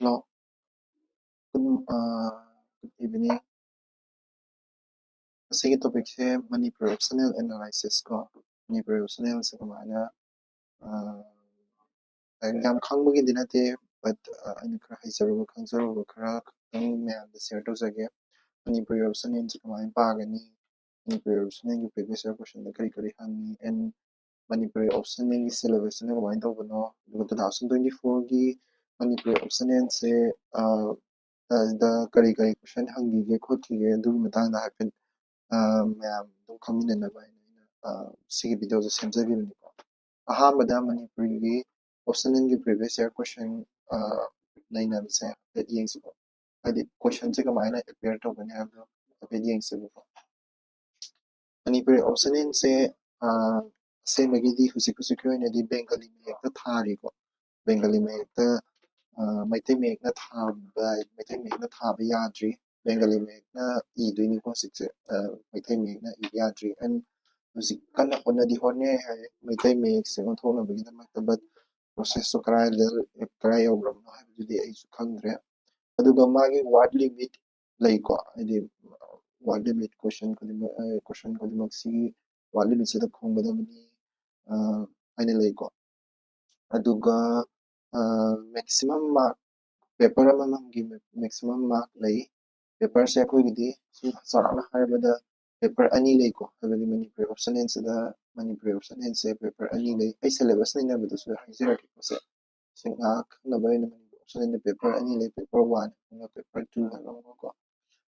Hello, good evening. Sige topic se Manipuri optional analysis ko. Manipuri optional sa Kamaina. Yam khangbagi dinate, but ani kara khangzaro kara kang myan the share to sage. Manipuri optional sa Kamaina pagani. Manipuri optional yung previous year question the kari hangi and Manipuri optional yung syllabus na Kamaina to bano. 2024 gi Manipuri optional se the kari question hangi ge khoti ge du matang da happen ma'am don't come in and see videos semjakhibani ahamada Manipuri option in the previous year question neinajaba that yings adi question se kamaina appear to bane have the yings Manipuri option in se se magidi husik ne di bengali me ekta thari ko bengali me ekta maitai me ekta thaba maitai me ekta thaba yadri bengali me ekta iduni ko sikse maitai me ekta yadri and husik kana honadi honne hai maitai me ek se thona bagina makta but process to karai yobram no habidi ai su khangre aduga magi word limit lai ko adi word limit question ko si word limit se da khongbada mani aina lai ko aduga maximum mark paper amamamgi maximum mark lai paper se akhogidi su sarana haibada paper ani lai ko habidi Manipuri option n se da Manipuri option n se paper ani lai ai syllabus nei na badu su haizira ki ko se singak na bai na Manipuri option n paper ani lai paper 1 na paper 2 na ko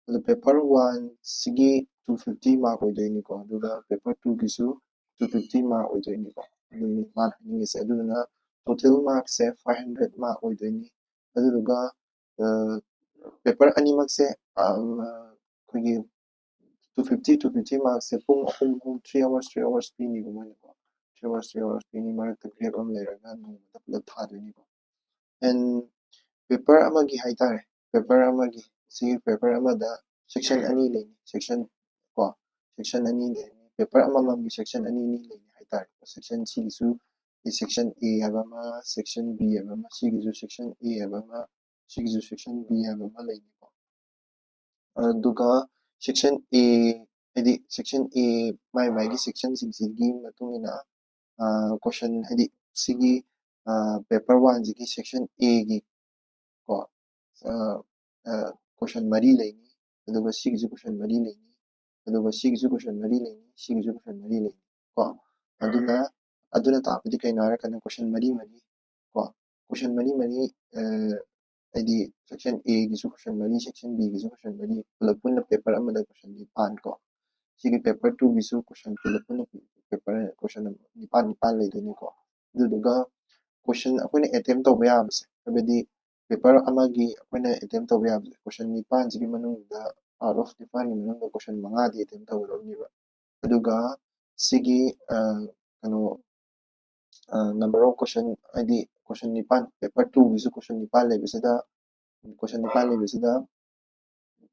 the paper 1 sigi 250 mark oidoini ko aduga paper 2 gisu 250 mark oidoini ko aduni man ni se aduna total mark se 500 mark oidoini aduga paper ani mark se kogi 250 mark se pung 3 hours pini ko mo ko 3 hours pini mark ta grade on le raga no ta pula tha deni ko and paper amagi haitare paper amagi si paper amada section ani le section ko section ani le paper amamamgi section ani ni le haitare section C gisu section A habama section B habama C gisu section A habama C gisu section B habama le ko aduga section A hadi section A mai gi section sigi matungina question hadi sigi paper 1 sigi section A gi ko question mari leini aduga sigisu question mari leini aduga sigisu question mari leini sigisu question mari leini ko aduna tapidi kaino hara kana question mari ko question mari id section A gisu question mari section B gisu question mari pulapuna paper amada question ni pan ko sigi paper 2 gisu question pulapuna paper question ni pan leidoni ko aduga question akoina attempt tawba yabase habidi paper amagi akoina attempt tawba yabase question ni pan sigi manungda out of the pan manungda question manga di attempt tawroni ba aduga sigi kano number of question id question ni pan paper 2 gisu question ni pan lebisida question ni pan lebisida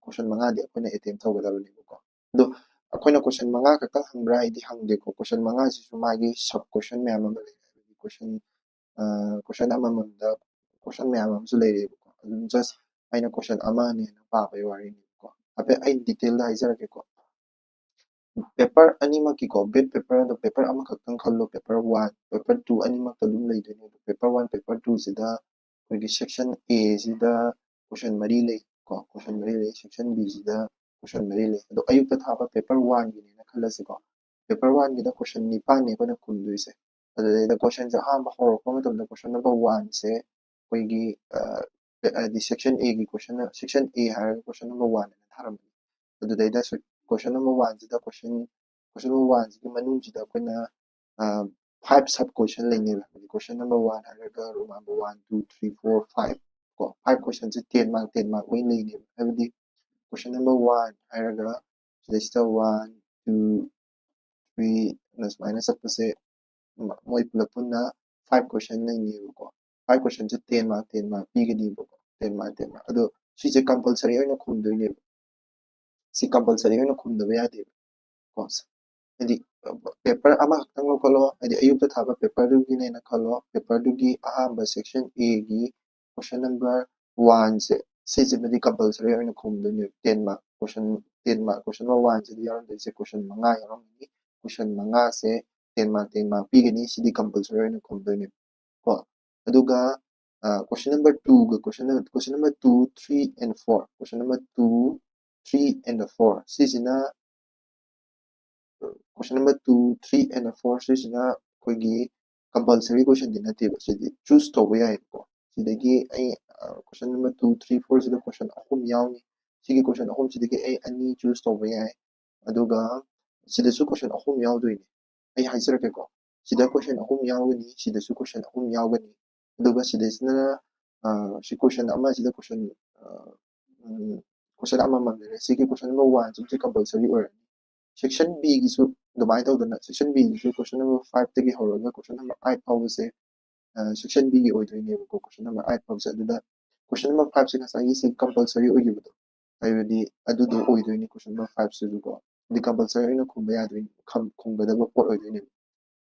question manga di akoina attempt tawba daroni ko do akoina question manga ka hangbra idi hangde ko question manga sisu magi sub question me amama le question amamamda question me amam su le ko just aina question ama ne na pa bai wari ni ko ape ai detail da haizara ke ko paper animaki ko bed paper do paper ama khakang khallo paper 1 paper 2 animak talum lei de paper 1 paper 2 sida kogi section A sida question mari lei ko question mari lei section B sida question mari lei do ayuk ta thaba paper 1 gi na khalase ko paper 1 gi da question ni pa ne ko na khundui se adai da question ja ha ba hor ko ma da question number 1 se kogi the section A gi section A har question number 1 na tharam adai da question number 1 sida question number 1 sigi manung sida koina 5 sub question lene question number 1 haraga row number 1 2 3 4 5 ko 5 question se 10 mark win lene habidi question number 1 haraga sida 1 2 3 plus minus up se moi pulapuna 5 question lene ko 5 question se 10 mark pigadi ko 10 mark ado si se compulsory oina khumdoine si compulsory oina khumdaba yade ko hadi paper ama khakang kholo hadi ayukta thaba paper du gi na kholo paper du gi ahamba section A gi question number 1 से सिजिमदि compulsory होइना खुमदोनि 10 mark question 10 mark question 1 से यारमदि question 5 यारमदि question 5 से 10 mark पीगनी सिदि compulsory होइना खुमदोनि को अदुगा question number 2 ga question number 2 3 and 4 question number 2 3 and 4 sisina question number 2 3 and 4 sisina koigi compulsory question din nate ba sidi choose to ba yai ko sidagi ai question number 2 3 4 sida question ahum yauni sigi question ahum sidagi ai ani choose to ba yai aduga sida su question ahum yaudoi ai haisarake ko sida question ahum yaugani sida su question ahum yaugani aduga sida sina si question ama sida question ama mamre sigi question number 1 sigi compulsory or section B gisu dumai tawdana section B gisu question number 5 tagi horoga question number 8 fawse section B gi oidoine ko question number 8 fawse aduda question number 5 se ngasai si compulsory oigibudo ayudi adudo oidoine question number 5 se ko di compulsory na khumba yadoine khumgadaba pot oidoine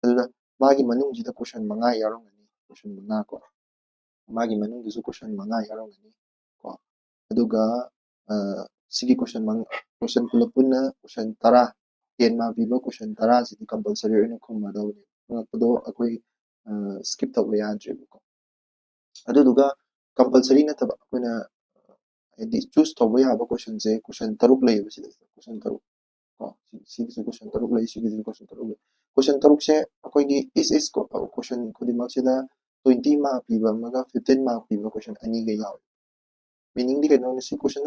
aduda magi manung jida question 5 yarongani question 5 ko magi manung gisu question 5 yarongani ko aduga sigi question pulapuna question 10 10 ma biba question 10 sidi compulsory oina khummadawni ngakdo akoi skip tawba yadre ko aduduga compulsory nataba akoina edi choose tawba yaba question se question 3 lay sidi question 3 ko sigi question 3 lay sigi question 3 lay question 3 se akoigi is ko question khodimak sida 20 ma biba maga 15 ma biba question ani ga yaw meaning di kano si question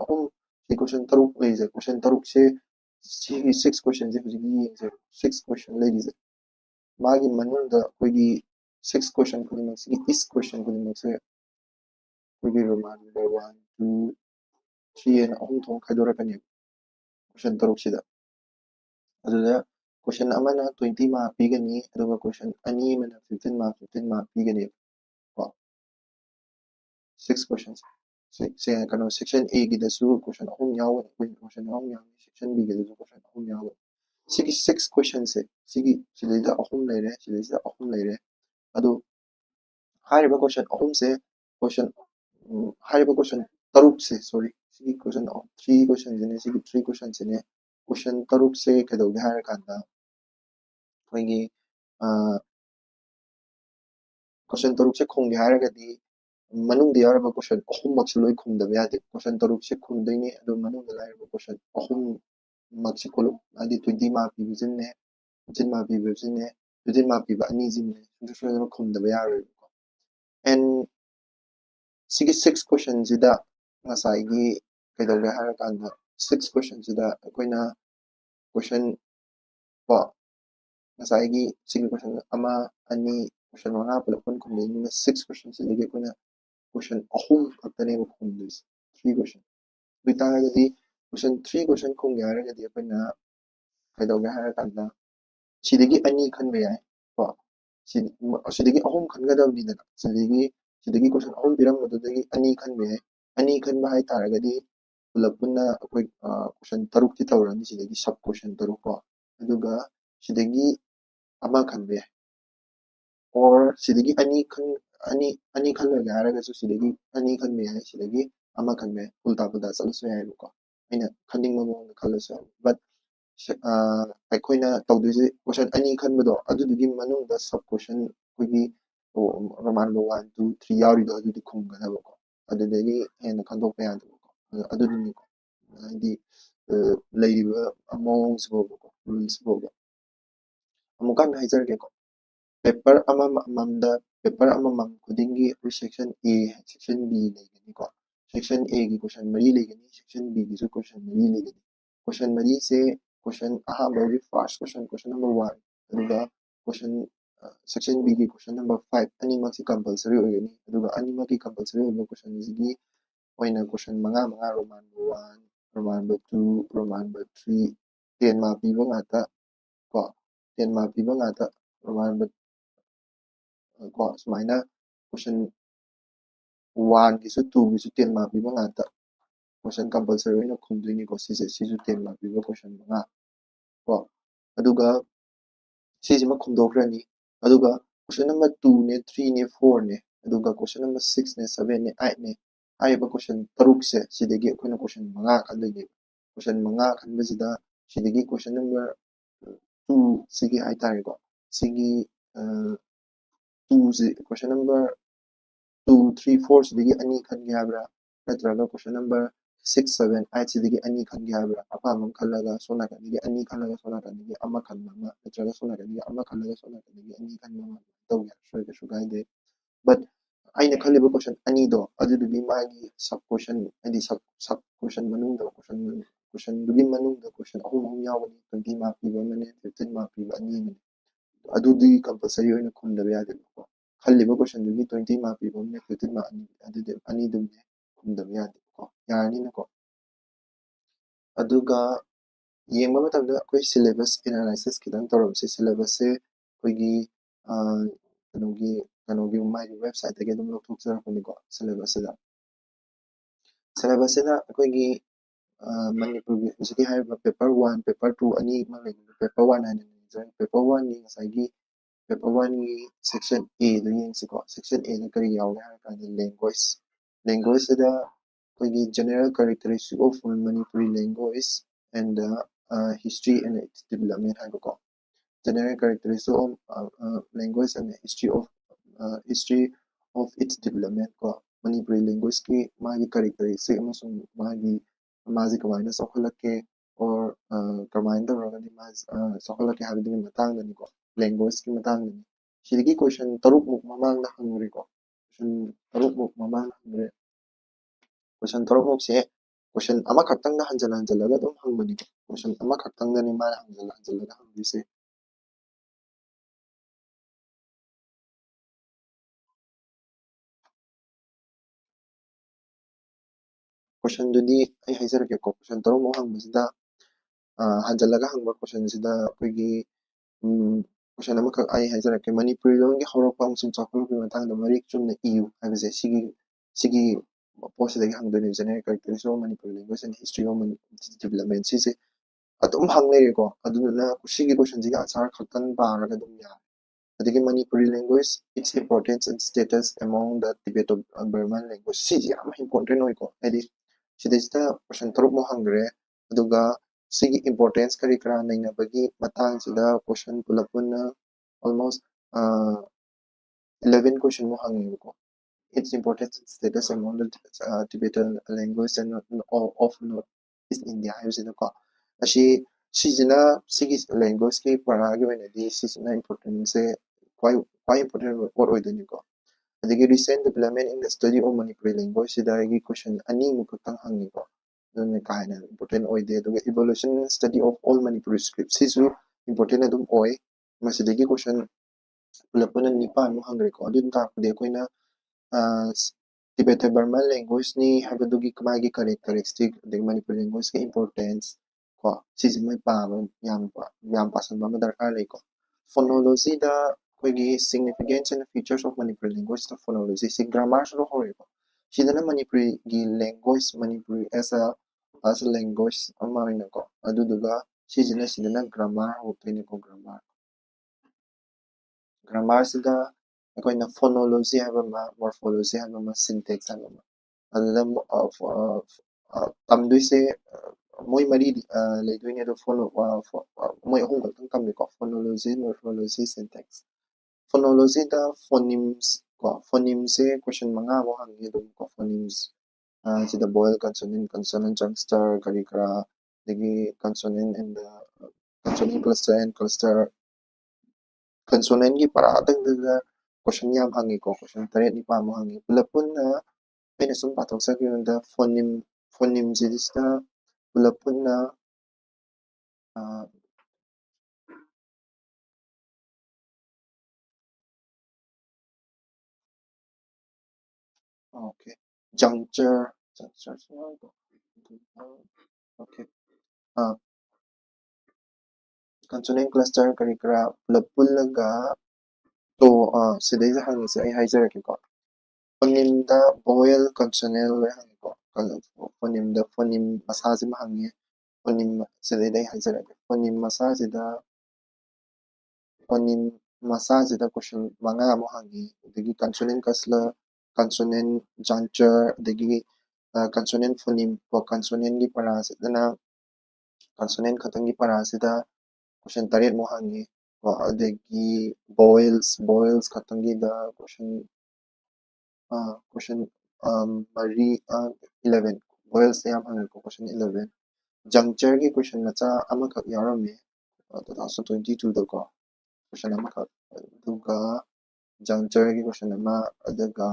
ahum si question 3 lay se question 3 se sigi 6 question se hujigi 6 question lay se magi manungda akoigi 6 question khodimak sigi is question khodimak se akoigi roman number 1 2 3 and ahum thong khaidorakani question 3 sida aduda question amana 20 mark pigani aduga question ani mana 15 mark pigani ko 6 questions se kano section A gi dasu question ahum yawa question ahum yawa section B gi dasu question ahum yawa sigi 6 questions se sigi sidida ahum leire sidida ahum leire adu hariba question ahum se question hariba question taruk se sorry sigi question 3 questions ne sigi 3 questions ne question taruk se kadawge har kanda koigi question taruk se khongge haragadi manungda yaraba question ahum mak se loi khumdaba yade question taruk se khumdaini adu manungda lairaba question ahum mak se kolo adi 20 mark pibijinne 15 mark pibijinne 15 mark piba ani jinne du khumdaba yaroi and sigi 6 questions sida ngasai kaidawge harakanda 6 questions sida akoina question ko ngasai sigi question ama ani question 5 pula pun khumdaini 6 questions sida akoina question ahum khaktane khumdis 3 question bitagadi question 3 question khumge haragadi akoina kaidawge harakanda sidagi ani khanba yai ko sidagi ahum khangadabni dana sidagi question ahum pirammadudagi ani khanba yai ani khanba hai taragadi pulap punna akoi question taruk ti tawrani sidagi sub question taruk ko aduga sidagi ama khanba yai or sidagi ani khanlaga haragasu sidagi ani khanba yai sidagi ama khanba yai ulta chalasu yai ko aina khaningma mawongda khalasu yai but ꯑꯩꯈꯣꯏꯅ ꯇꯧꯗꯣꯏꯁꯦ ꯀꯣꯏꯁꯟ ꯑꯅꯤ ꯈꯟꯕꯗꯣ ꯑꯗꯨꯗꯨꯒꯤ ꯃꯅꯨꯡꯗ sub ꯀꯣꯏꯁꯟ ꯑꯩꯈꯣꯏꯒꯤ ꯔꯣꯃꯥꯟꯕ 1 2 3 ꯌꯥꯎꯔꯤꯗꯣ ꯑꯗꯨꯗꯤ ꯈꯨꯝꯒꯗꯕꯀꯣ ꯑꯗꯨꯗꯒꯤ ꯍꯦꯟꯅ ꯈꯟꯗꯣꯛꯄ ꯌꯥꯗꯕꯀꯣ ꯑꯗꯨꯗꯨꯅꯤꯀꯣ ꯍꯥꯏꯗꯤ ꯂꯩꯔꯤꯕ ꯃꯑꯣꯡꯁꯤꯐꯥꯎꯕꯀꯣ ꯔꯨꯜꯁꯤꯐꯥꯎꯕ ꯑꯃꯨꯛꯀ ꯍꯟꯅ ꯍꯥꯏꯖꯔꯒꯦꯀꯣ ꯄꯦꯄꯔ ꯑꯃꯃꯝꯗ ꯄꯦꯄꯔ ꯑꯃꯃꯝ ꯈꯨꯗꯤꯡꯒꯤ ꯑꯩꯈꯣꯏ ꯁꯦꯛꯁꯟ A ꯁꯦꯛꯁꯟ B ꯂꯩꯒꯅꯤꯀꯣ ꯁꯦꯛꯁꯟ A ꯒꯤ ꯀꯣꯏꯁꯟ 4 ꯂꯩꯒꯅꯤ ꯁꯦꯛꯁꯟ B ꯒꯤꯁꯨ ꯀꯣꯏꯁꯟ 4 ꯂꯩꯒꯅꯤ question 4 se question ahambagi first question number 1 aduga question section B gi question number 5 animak si compulsory oigani aduga animak ki compulsory oiga question gi oina question manga roman 1 roman 2 roman 3 10 ma piba ngata ko 10 ma piba ngata roman ko sumaina question 1 gi su 2 gi su 10 ma piba ngata question compulsory na khumdini ko sisu 10 ma piba question manga ko aduga sisima khumdokrani aduga question number 2 ne 3 ne 4 ne aduga question number 6 ne 7 ne 8 ne ꯍꯥꯏꯔꯤꯕ ꯀꯣꯏꯁꯟ ꯇꯔꯨꯛꯁꯦ ꯁꯤꯗꯒꯤ ꯑꯩꯈꯣꯏꯅ ꯀꯣꯏꯁꯟ ꯃꯉꯥ ꯈꯟꯗꯣꯏꯅꯦꯕ ꯀꯣꯏꯁꯟ ꯃꯉꯥ ꯈꯟꯕꯁꯤꯗ ꯁꯤꯗꯒꯤ ꯀꯣꯏꯁꯟ number 2 ꯁꯤꯒꯤ ꯍꯥꯏꯇꯥꯔꯦꯀꯣ ꯁꯤꯒꯤ 2ꯁꯤ ꯀꯣꯏꯁꯟ number 2, 3, 4 ꯁꯤꯗꯒꯤ ꯑꯅꯤ ꯈꯟꯒꯦ ꯍꯥꯏꯕ꯭ꯔꯥ ꯅꯠꯇ꯭ꯔꯒ ꯀꯣꯏꯁꯟ ꯅꯝꯕꯔ 6, 7, 8 ꯁꯤꯗꯒꯤ ꯑꯅꯤ ꯈꯟꯒꯦ ꯍꯥꯏꯕ꯭ꯔꯥ ꯑꯄꯥꯝꯕ ꯑꯃ ꯈꯜꯂꯒ ꯁꯣꯝ ꯅꯥꯀꯟꯗꯒꯤ ꯑꯅꯤ ꯈꯜꯂꯒ ꯁꯣꯝ ꯅꯥꯀꯟꯗꯒꯤ ꯑꯃ ꯈꯟꯕ ꯑꯃ ꯅꯠꯇ꯭ꯔꯒ ꯁꯣꯝ ꯅꯥꯀꯟꯗꯒꯤ ꯑꯃ ꯈꯜꯂꯒ ꯁꯣꯝ ꯅꯥꯀꯟꯗꯒꯤ ꯑꯅꯤ ꯈꯟꯕ ꯑꯃ ꯇꯧꯒꯦ ꯍꯥꯏꯔꯁꯨ ꯀꯩꯁꯨ ꯀꯥꯏꯗꯦ ꯕꯠ ꯑꯩꯅ ꯈꯜꯂꯤꯕ ꯀꯣꯏꯁꯟ ꯑꯅꯤꯗꯣ ꯑꯗꯨꯗꯨꯒꯤ ꯃꯥꯒꯤ ꯁꯕ ꯀꯣꯏꯁꯟ ꯍꯥꯏꯗꯤ ꯁꯕ ꯀꯣꯏꯁꯟ ꯃꯅꯨꯡꯗ ꯀꯣꯏꯁꯟꯗꯨꯒꯤ ꯃꯅꯨꯡꯗ ꯀꯣꯏꯁꯟ ꯑꯍꯨꯝ ꯌꯥꯎꯒꯅꯤ 20 ꯃꯥꯔꯛ ꯄꯤꯕ ꯑꯃꯅꯦ 15 ꯃꯥꯔꯛ ꯄꯤꯕ ꯑꯅꯤ ꯑꯃꯅꯦ ꯑꯗꯨꯗꯤ ꯀꯝꯄꯜꯁꯔꯤ ꯑꯣꯏꯅ ꯈꯨꯝꯗꯕ ꯌꯥꯗꯦꯕꯀꯣ ꯈꯜꯂꯤꯕ ꯀꯣꯏꯁꯟꯗꯨꯒꯤ 20 ꯃꯥꯔꯛ ꯄꯤꯕ ꯑꯃꯅꯦ 15 ꯃꯥꯔꯛ ꯑꯗꯨꯗꯤ ꯑꯅꯤꯗꯨꯝꯗꯤ ꯈꯨꯝꯗꯕ ꯌꯥꯗꯦꯕꯀꯣ ꯌꯥꯔꯅꯤꯅꯀꯣ ꯑꯗꯨꯒ ꯌꯦꯡꯕ ꯃꯇꯝꯗ ꯑꯩꯈꯣꯏ ꯁꯤꯂꯦꯕꯁ ꯑꯦꯅꯥꯂꯥꯏꯁꯤꯁ ꯈꯤꯇꯪ ꯇꯧꯔꯝꯁꯤ ꯁꯤꯂꯦꯕꯁꯁꯦ ꯑꯩꯈꯣꯏꯒꯤ ꯀꯩꯅꯣꯒꯤ ꯃꯥꯒꯤ ꯋꯦꯕꯁꯥꯏꯠꯇꯒꯤ ꯑꯗꯨꯝ ꯂꯧꯊꯣꯛꯆꯔꯛꯄꯅꯤꯀꯣ ꯁꯤꯂꯦꯕꯁꯁꯤꯗ ꯑꯩꯈꯣꯏꯒꯤ ꯃꯅꯤꯄꯨꯔꯒꯤ ꯍꯧꯖꯤꯛꯀꯤ ꯍꯥꯏꯔꯤꯕ ꯄꯦꯄꯔ 1 ꯄꯦꯄꯔ 2 ꯑꯅꯤ ꯑꯃ ꯂꯩꯕ ꯄꯦꯄꯔ 1 ꯍꯥꯏꯅ ꯅꯤꯡꯖꯔꯤ ꯄꯦꯄꯔ 1ꯒꯤ ꯉꯁꯥꯏꯒꯤ ꯄꯦꯄꯔ 1ꯒꯤ ꯁꯦꯛꯁꯟ ꯑꯦꯗ ꯌꯦꯡꯁꯤꯀꯣ ꯁꯦꯛꯁꯟ ꯑꯦꯗ ꯀꯔꯤ ꯌꯥꯎꯒꯦ ꯍꯥꯏꯔ ꯀꯥꯟꯗ ꯂꯦꯡꯒ꯭ꯋꯦꯖꯁꯤꯗ ꯑꯩꯈꯣꯏꯒꯤ general characteristic of Manipuri language and the history and its development ꯍꯥꯏꯕꯀꯣ general characteristics of language and history of its development ꯀꯣ ꯃꯅꯤꯄꯨꯔꯤ ꯂꯦꯡꯒ꯭ꯋꯦꯖꯀꯤ ꯃꯥꯒꯤ ꯀꯦꯔꯦꯛꯇꯔꯤꯁꯇꯤꯛ ꯑꯃꯁꯨꯡ ꯃꯥꯁꯤ ꯀꯃꯥꯏꯅ ꯆꯥꯎꯈꯠꯂꯛꯀꯦ ꯑꯣꯔ ꯀꯃꯥꯏꯅ ꯇꯧꯔꯒꯗꯤ ꯃꯥꯁꯤ ꯆꯥꯎꯈꯠꯂꯛꯀꯦ ꯍꯥꯏꯕꯗꯨꯒꯤ ꯃꯇꯥꯡꯗꯅꯤꯀꯣ ꯂꯦꯡꯒ꯭ꯋꯦꯖꯀꯤ ꯃꯇꯥꯡꯗꯅꯤ ꯁꯤꯗꯒꯤ ꯀꯣꯏꯁꯟ 3ꯃꯨꯛ ꯃꯃꯥꯡꯗ ꯍꯪꯈ꯭ꯔꯦꯀꯣ ꯀꯣꯏꯁꯟ 3ꯃꯨꯛ ꯃꯃꯥꯡꯗ ꯍꯪꯈ꯭ꯔꯦ ꯀꯣꯏꯁꯟ 3ꯃꯨꯛꯁꯦ ꯀꯣꯏꯁꯟ ꯑꯃꯈꯛꯇꯪꯗ ꯍꯟꯖꯜꯂꯒ ꯑꯗꯨꯝ ꯍꯪꯕꯅꯤꯀꯣ ꯀꯣꯏꯁꯟ ꯑꯃꯈꯛꯇꯪꯗꯅꯤ ꯃꯥꯅ ꯍꯟꯖꯜꯂꯒ ꯍꯪꯗꯣꯏꯁꯦ ꯀꯣꯏꯁꯟꯗꯨꯗꯤ ꯑꯩ ꯍꯥꯏꯖꯔꯛꯀꯦꯀꯣ ꯀꯣꯏꯁꯟ 3ꯃꯨꯛ ꯍꯪꯕꯁꯤꯗ ꯍꯟꯖꯜꯂꯒ ꯍꯪꯕ ꯀꯣꯏꯁꯟꯁꯤꯗ ꯑꯩꯈꯣꯏꯒꯤ ꯀꯣꯏꯁꯟ ꯑꯃꯈꯛ ꯑꯩ ꯍꯥꯏꯖꯔꯛꯀꯦ ꯃꯅꯤꯄꯨꯔꯤ ꯂꯣꯟꯒꯤ ꯍꯧꯔꯛꯄ ꯑꯃꯁꯨꯡ ꯆꯥꯎꯈꯠꯂꯛꯄꯒꯤ ꯃꯇꯥꯡꯗ ꯃꯔꯤꯛ ꯆꯨꯝꯅ ꯏꯌꯨ ꯍꯥꯏꯕꯁꯦ ꯁꯤꯒꯤ ꯄꯣꯠꯁꯤꯗꯒꯤ ꯍꯪꯗꯣꯏꯅꯦ general characteristic of Manipuri language and history of development ꯁꯤꯁꯦ ꯑꯗꯨꯝ ꯍꯪ ꯂꯩꯔꯦꯀꯣ ꯑꯗꯨꯗꯨꯅ ꯁꯤꯒꯤ ꯀꯣꯏꯁꯟꯁꯤꯒꯤ ꯑꯟꯁꯔ ꯈꯛꯇꯪ ꯄꯥꯔꯒ ꯑꯗꯨꯝ ꯌꯥꯔꯦ ꯑꯗꯒꯤ Manipuri language its importance and status among the Tibeto Burman language ꯁꯤꯁꯦ ꯌꯥꯝ ꯏꯝꯄꯣꯔꯇꯦꯟ ꯑꯣꯏꯀꯣ ꯍꯥꯏꯗꯤ ꯁꯤꯗꯩꯁꯤꯗ ꯀꯣꯏꯁꯟ 3ꯃꯨꯛ ꯍꯪꯈ꯭ꯔꯦ ꯑꯗꯨꯒ ꯁꯤꯒꯤ ꯏꯝꯄꯣꯔꯇꯦꯟꯁ ꯀꯔꯤ ꯀꯔꯥ ꯅꯩꯅꯕꯒꯤ ꯃꯇꯥꯡꯁꯤꯗ ꯀꯣꯏꯁꯟ ꯄꯨꯂꯞ ꯄꯨꯟꯅ almost 11 ꯀꯣꯏꯁꯟꯃꯨꯛ ꯍꯪꯉꯦꯕꯀꯣ its importance and status among the Tibetan language and of North East India ꯍꯥꯏꯕꯁꯤꯗꯀꯣ ꯁꯤꯁꯤꯅ ꯁꯤꯒꯤ ꯂꯦꯡꯒ꯭ꯋꯦꯖꯀꯤ ꯄꯔꯥꯒꯤ ꯑꯣꯏꯅꯗꯤ ꯁꯤꯁꯤꯅ ꯏꯝꯄꯣꯔꯇꯦꯟꯁꯦ ꯈ꯭ꯋꯥꯏ ꯏꯝꯄꯣꯔꯇꯦꯟ ꯑꯣꯏꯕ ꯄꯣꯠ ꯑꯣꯏꯗꯣꯏꯅꯤꯀꯣ ꯑꯗꯒꯤ recent development in the study of Manipuri language ꯁꯤꯗꯒꯤ ꯀꯣꯏꯁꯟ ꯑꯅꯤꯃꯨꯛ ꯈꯛꯇꯪ ꯍꯪꯉꯤꯀꯣ ꯑꯗꯨꯅ ꯀꯥ ꯍꯦꯟꯅ ꯏꯝꯄꯣꯔꯇꯦꯟ ꯑꯣꯏꯗꯦ ꯑꯗꯨꯒ evolution study of old Manipuri script ꯁꯤꯁꯨ ꯏꯝꯄꯣꯔꯇꯦꯟ ꯑꯗꯨꯝ ꯑꯣꯏ ꯃꯁꯤꯗꯒꯤ ꯀꯣꯏꯁꯟ ꯄꯨꯂꯞ ꯄꯨꯟꯅ 9ꯃꯨꯛ ꯍꯪꯈ꯭ꯔꯦꯀꯣ ꯑꯗꯨꯅ ꯇꯥꯛꯄꯗꯤ ꯑꯩꯈꯣꯏꯅ ꯇꯤꯕꯦꯇꯣ ꯕꯔꯃꯟ ꯂꯦꯡꯒ꯭ꯋꯦꯖꯅꯤ ꯍꯥꯏꯕꯗꯨꯒꯤ ꯃꯥꯒꯤ ꯀꯦꯔꯦꯛꯇꯔꯤꯁꯇꯤꯛ ꯑꯗꯒꯤ ꯃꯅꯤꯄꯨꯔꯤ ꯂꯦꯡꯒ꯭ꯋꯦꯖꯀꯤ ꯏꯝꯄꯣꯔꯇꯦꯟꯁ ꯀꯣ ꯁꯤꯁꯦ ꯃꯣꯏ ꯄꯥꯕ ꯌꯥꯝ ꯄꯥꯁꯟꯕ ꯑꯃ ꯗꯔꯀꯥꯔ ꯂꯩꯀꯣ ꯐꯣꯅꯣꯂꯣꯖꯤꯗ ꯑꯩꯈꯣꯏꯒꯤ significance ꯑꯦꯟड features of Manipuri ꯂꯦꯡꯒ꯭ꯋꯦꯖꯇ phonology ꯁꯤ ꯒ꯭ꯔꯥꯃꯥꯔꯁꯨ ꯍꯧꯔꯦꯀꯣ ꯁꯤꯗꯅ ꯃꯅꯤꯄꯨꯔꯤꯒꯤ ꯂꯦꯡꯒ꯭ꯋꯦꯖ ꯃꯅꯤꯄꯨꯔꯤ ꯑꯦꯁ ꯑ ꯂꯦꯡꯒ꯭ꯋꯦꯖ ꯑꯃ ꯑꯣꯏꯅꯀꯣ ꯑꯗꯨꯗꯨꯒ ꯁꯤꯗꯅ ꯒ꯭ꯔꯥꯃꯥꯔ ꯍꯧꯔꯛꯇꯣꯏꯅꯦꯀꯣ ꯒ꯭ꯔꯥꯃꯥꯔꯁꯤꯗ ꯑꯩꯈꯣꯏꯅ ꯐꯣꯅꯣꯂꯣꯖꯤ ꯍꯥꯏꯕ ꯑꯃ ꯃꯣꯔꯐꯣꯂꯣꯖꯤ ꯍꯥꯏꯕ ꯑꯃ ꯁꯤꯟꯇꯦꯛꯁ ꯍꯥꯏꯕ ꯑꯃ ꯑꯗꯨꯗ ꯇꯝꯗꯣꯏꯁꯦ ꯃꯣꯏ ꯃꯔꯤ ꯂꯩꯗꯣꯏꯅꯦ ꯑꯗꯣ ꯃꯣꯏ ꯑꯍꯨꯝ ꯈꯛꯇꯪ ꯇꯝꯃꯦꯀꯣ ꯐꯣꯅꯣꯂꯣꯖꯤ ꯃꯣꯔꯐꯣꯂꯣꯖꯤ ꯁꯤꯟꯇꯦꯛꯁ ꯐꯣꯅꯣꯂꯣꯖꯤꯗ ꯐꯣꯅꯤꯝꯁ ꯀꯣ ꯐꯣꯅꯤꯝꯁꯦ ꯀꯣꯏꯁꯟ 5ꯃꯨꯛ ꯍꯪꯉꯤ ꯑꯗꯨꯝ ꯀꯣ ꯐꯣꯅꯤꯝꯁ ꯁꯤꯗ ꯕꯣꯏꯜ ꯀꯟꯁꯣꯅꯦꯟ ꯖꯪꯁꯇꯔ ꯀꯔꯤ ꯀꯔꯥ ꯑꯗꯒꯤ consonant and the consonant cluster and cluster ꯀꯟꯁꯣꯅꯦꯟꯒꯤ ꯄꯔꯥꯗꯪꯗꯨꯗ ꯀꯣꯏꯁꯟ ꯌꯥꯝ ꯍꯪꯉꯤꯀꯣ ꯀꯣꯏꯁꯟ 9-10ꯃꯨꯛ ꯍꯪꯉꯤ ꯄꯨꯂꯞ ꯄꯨꯟꯅ ꯑꯩꯅ ꯁꯨꯝ ꯄꯥꯊꯣꯛꯆꯈꯤꯕꯗ ꯐꯣꯅꯤꯝꯁꯤꯗ ꯄꯨꯂꯞ ꯄꯨꯟꯅ okay juncture okay consonant cluster करी करा पुलप पुल्लगा तो सिदैसे हंगसे आई हाइजरकेको फोनिमदा वोवेल कंसोनेंट वे हंगको फोनिमदा फोनिम मसाजे हंगे फोनिम सिदैदे हाइजरके फोनिम मसाजेदा फोनिम मसाजेदा क्वेश्चन 5 अमु हंगी अदगी consonant cluster consonant juncture adagi consonant phoneme ko consonant gi parasidana consonant khatang gi parasida question 8 mo hangi ko adagi vowels khatang gi da question mari 11 vowels yam hangi ko question 11 juncture gi question macha amakhak yarame 2022 da ko question amakhak aduga juncture gi question ama adaga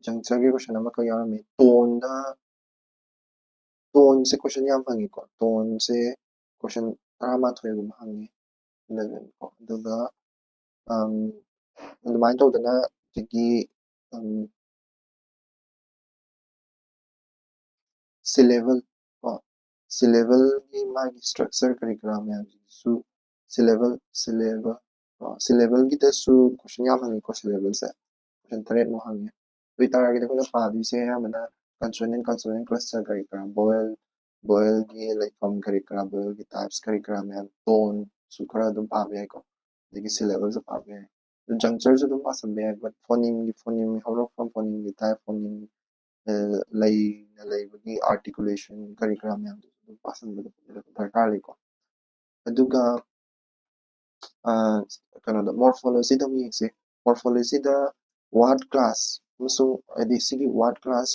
juncture gi question amakhak yarame tone se question yam hangi ko tone se question 13 gum hangi 11 ko aduga ꯑꯗꯨꯃꯥꯏꯅ ꯇꯧꯗꯅ ꯑꯗꯒꯤ syllable ꯀꯣ syllableꯒꯤ ꯃꯥꯒꯤ structure ꯀꯔꯤ ꯀꯔꯥ ꯃꯌꯥꯝꯁꯤꯁꯨ syllableꯒꯤꯗꯁꯨ question ꯌꯥꯝ ꯍꯪꯉꯤꯀꯣ syllableꯁꯦ question 8 ꯃꯨꯛ ꯍꯪꯉꯤ ꯑꯗꯨ ꯑꯣꯏꯇꯥꯔꯒꯗꯤ ꯑꯩꯈꯣꯏꯅ ꯄꯥꯗꯣꯏꯁꯦ ꯑꯌꯥꯝꯕꯅ consonant cluster ꯀꯔꯤ ꯀꯔꯥ vowelꯒꯤ ꯂꯩꯐꯝ ꯀꯔꯤ ꯀꯔꯥ vowelꯒꯤ types ꯀꯔꯤ ꯀꯔꯥ ꯃꯌꯥꯝ toneꯁꯨ ꯈꯔ ꯑꯗꯨꯝ ꯄꯥꯕ ꯌꯥꯏꯀꯣ ꯑꯗꯒꯤ syllableꯁꯨ ꯄꯥꯕ ꯌꯥꯏ junctureꯁꯨ ꯑꯗꯨꯝ ꯄꯥꯁꯟꯕ ꯌꯥꯏ but phoneme ꯍꯧꯔꯛꯐꯝ phoneme type phoneme ꯂꯩꯅ ꯂꯩꯕꯒꯤ articulation ꯀꯔꯤ ꯀꯔꯥ ꯃꯌꯥꯝꯗꯨ ꯑꯗꯨꯝ ꯄꯥꯁꯟꯕꯗ ꯗꯔꯀꯥꯔ ꯂꯩꯀꯣ ꯑꯗꯨꯒ ꯀꯩꯅꯣꯗ morphologyꯗ ꯑꯃꯨꯛ ꯌꯦꯡꯁꯦ morphologyꯗ word class ꯑꯃꯁꯨꯡ ꯍꯥꯏꯗꯤ ꯁꯤꯒꯤ word class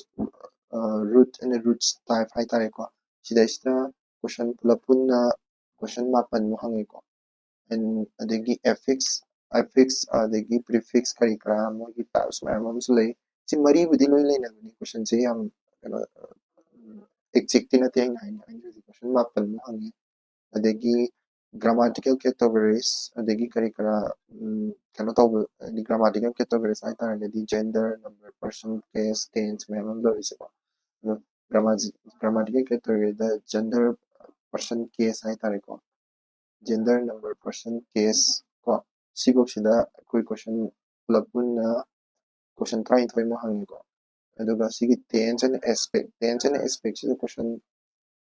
root and roots type ꯍꯥꯏꯇꯥꯔꯦꯀꯣ ꯁꯤꯗꯩꯁꯤꯗ question ꯄꯨꯂꯞ ꯄꯨꯟꯅ question 9 ꯃꯨꯛ ꯍꯪꯉꯤꯀꯣ ꯑꯗꯒꯤ affix ꯑꯗꯒꯤ prefix ꯀꯔꯤ ꯀꯔꯥ ꯃꯣꯏꯒꯤ types ꯃꯌꯥꯝ ꯑꯃꯁꯨ ꯂꯩ ꯁꯤ ꯃꯔꯤꯕꯨꯗꯤ ꯂꯣꯏ ꯂꯩꯅꯕꯅꯤ questionꯁꯦ ꯌꯥꯝ ꯀꯩꯅꯣ exactly ꯅꯠꯇꯦ ꯑꯩꯅ ꯍꯧꯖꯤꯛ question 9 ꯃꯨꯛ ꯍꯪꯉꯤ ꯑꯗꯒꯤ grammatical categories adagi kari kara kano tawba grammatical categories haitaragadi gender number person case tense mayam am lorisi ko grammatical category da gender person case haitare ko gender number person case ko sibox sida koi question pulapuna question 33 mo hangi ko aduga sigi tense and aspect sida question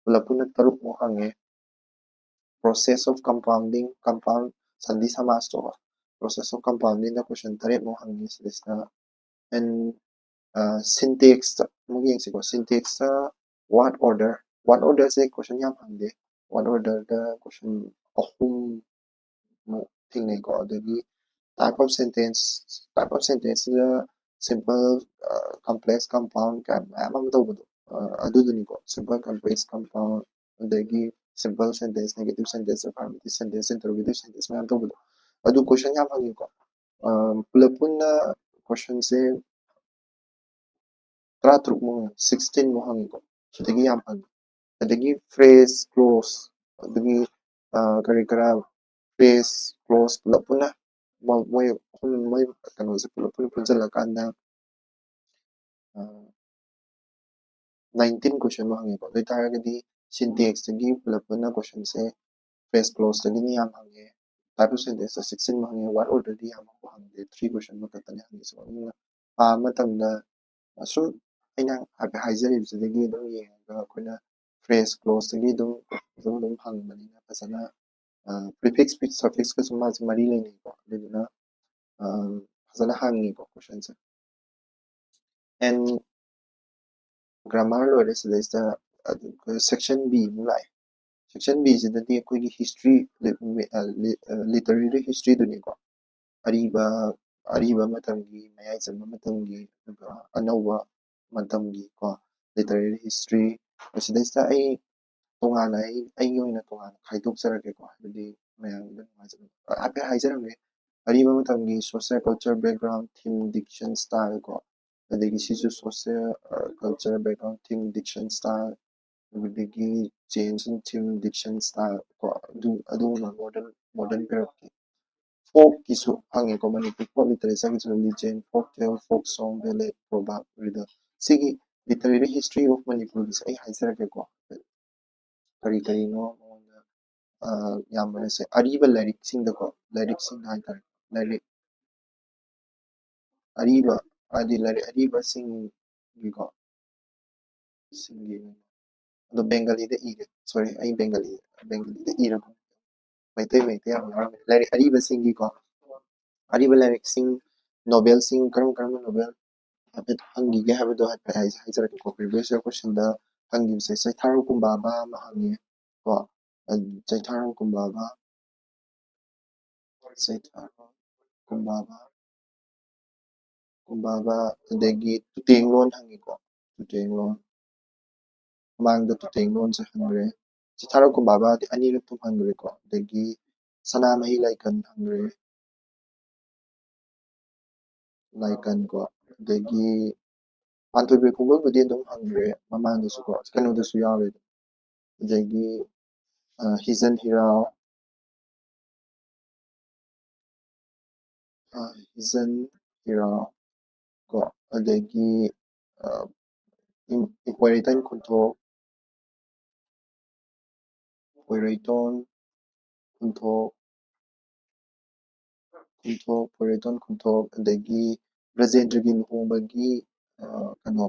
pulapuna taruk mo hangi process of compounding compound sandhi samas to process of compounding the question 8 mo hangi sida and syntax mo gi siko syntax what order se question yam hangde what order the question ahum mo thingai ko adagi type of sentence the simple complex compound ka amam to budu aduduni ko simple complex compound adagi simple sentence negative sentence affirmative sentence interrogative sentence mayam to budu adu question yam hangi ko pulapuna question se 16 mo hangi ko adagi yam hangi adagi phrase clause adagi kari kara phrase clause pulapuna moi kano se pulapuna punjala kanda 19 question mo hangi ko dai taragadi syntax tagi pulapuna question se phrase clause tagi ni yam hangi type of sentence 16 mo hangi what order di yam hangi 3 question mo katani hangi so matamda so aina haizaribsidagi adum yenga akoina phrase clause tagi adum hangbanina fasana prefix suffix ka suma mari leini ko aduna fasana hangi ko question se and grammar lore sida section B mu lai section B sidadi akoigi history literary history duni ko ariba matamgi mayai chamba matamgi anauba matamgi ko literary history sida ai tongana ai oina tongana khaidokjarake ko hadi mayamda ape haijarame ariba matamgi social culture background theme diction style ko adagi sisu social culture background theme diction style adagi change in theme diction style ko adu modern period folk kisu hangi ko Manipuri folk literature kisu religion folk tale folk song ballad proverb rhythm sigi literary history of Manipur is ai haizarake ko kari kari no yamana se ariba lyric sing da ko lyric sing haitare lyric ariba adi lyric ariba sing gi ko singi ꯑꯗꯣ ꯕꯦꯡꯒꯂꯤꯗ ꯏꯔꯦ ꯁꯣꯔꯤ ꯑꯩ ꯕꯦꯡꯒꯂꯤꯗ ꯏꯔꯕ ꯃꯩꯇꯩ ꯌꯥꯝ ꯌꯥꯎꯔꯝꯃꯦ ꯂꯥꯏꯔꯤꯛ ꯑꯔꯤꯕꯁꯤꯡꯒꯤꯀꯣ ꯑꯔꯤꯕ ꯂꯥꯏꯔꯤꯛꯁꯤꯡ ꯅꯣꯕꯦꯜꯁꯤꯡ ꯀꯔꯝꯕ novel ꯍꯥꯏꯐꯦꯠ ꯍꯪꯈꯤꯒꯦ ꯍꯥꯏꯕꯗꯣ ꯍꯥꯏꯐꯦꯠ ꯍꯥꯏꯖꯔꯛꯀꯦꯀꯣ ꯄ꯭ꯔꯤꯚꯤꯌꯁ ꯏꯌꯔ ꯀꯣꯏꯁꯟꯗ ꯍꯪꯈꯤꯕꯁꯦ ꯆꯩꯊꯥꯔꯣ ꯀꯨꯝꯕꯥꯕꯥ ꯑꯃ ꯍꯪꯉꯦ ꯀꯣ ꯆꯩꯊꯥꯔꯣ ꯀꯨꯝꯕꯥꯕꯥ ꯀꯨꯝꯕꯥꯕꯥ ꯑꯗꯒꯤ ꯇꯨꯇꯦꯡꯂꯣꯟ ꯍꯪꯉꯤꯀꯣ ꯇꯨꯇꯦꯡꯂꯣꯟ ꯃꯃꯥꯡꯗ ꯇꯨꯇꯦꯡꯂꯣꯟꯁꯦ ꯍꯪꯈ꯭ꯔꯦ ꯆꯩꯊꯥꯔꯣ ꯀꯨꯝꯕꯥꯕꯥꯗꯤ ꯑꯅꯤꯔꯛ ꯍꯪꯈ꯭ꯔꯦꯀꯣ ꯑꯗꯒꯤ ꯁꯅꯥꯃꯍꯤ ꯂꯥꯏꯀꯟ ꯍꯪꯈ꯭ꯔꯦ ꯀꯣ ꯑꯗꯒꯤ ꯄꯥꯟꯊꯣꯏꯕꯤ ꯈꯣꯡꯒꯨꯜꯕꯨꯗꯤ ꯑꯗꯨꯝ ꯍꯪꯈ꯭ꯔꯦ ꯃꯃꯥꯡꯗꯁꯨ ꯀꯣ ꯀꯩꯅꯣꯗꯁꯨ ꯌꯥꯎꯔꯦ ꯑꯗꯒꯤ ꯍꯤꯖꯟ ꯍꯤꯔꯥꯎ ꯀꯣ ꯑꯗꯒꯤ ꯏꯄꯣꯏꯔꯩꯇꯟ ꯈꯨꯟꯊꯣꯛ ꯄꯣꯏꯔꯩꯇꯣꯟ ꯈꯨꯟꯊꯣꯛ ꯑꯗꯒꯤ ꯕ꯭ꯔꯖꯦꯟꯗ꯭ꯔꯒꯤ ꯂꯨꯍꯣꯡꯕꯒꯤ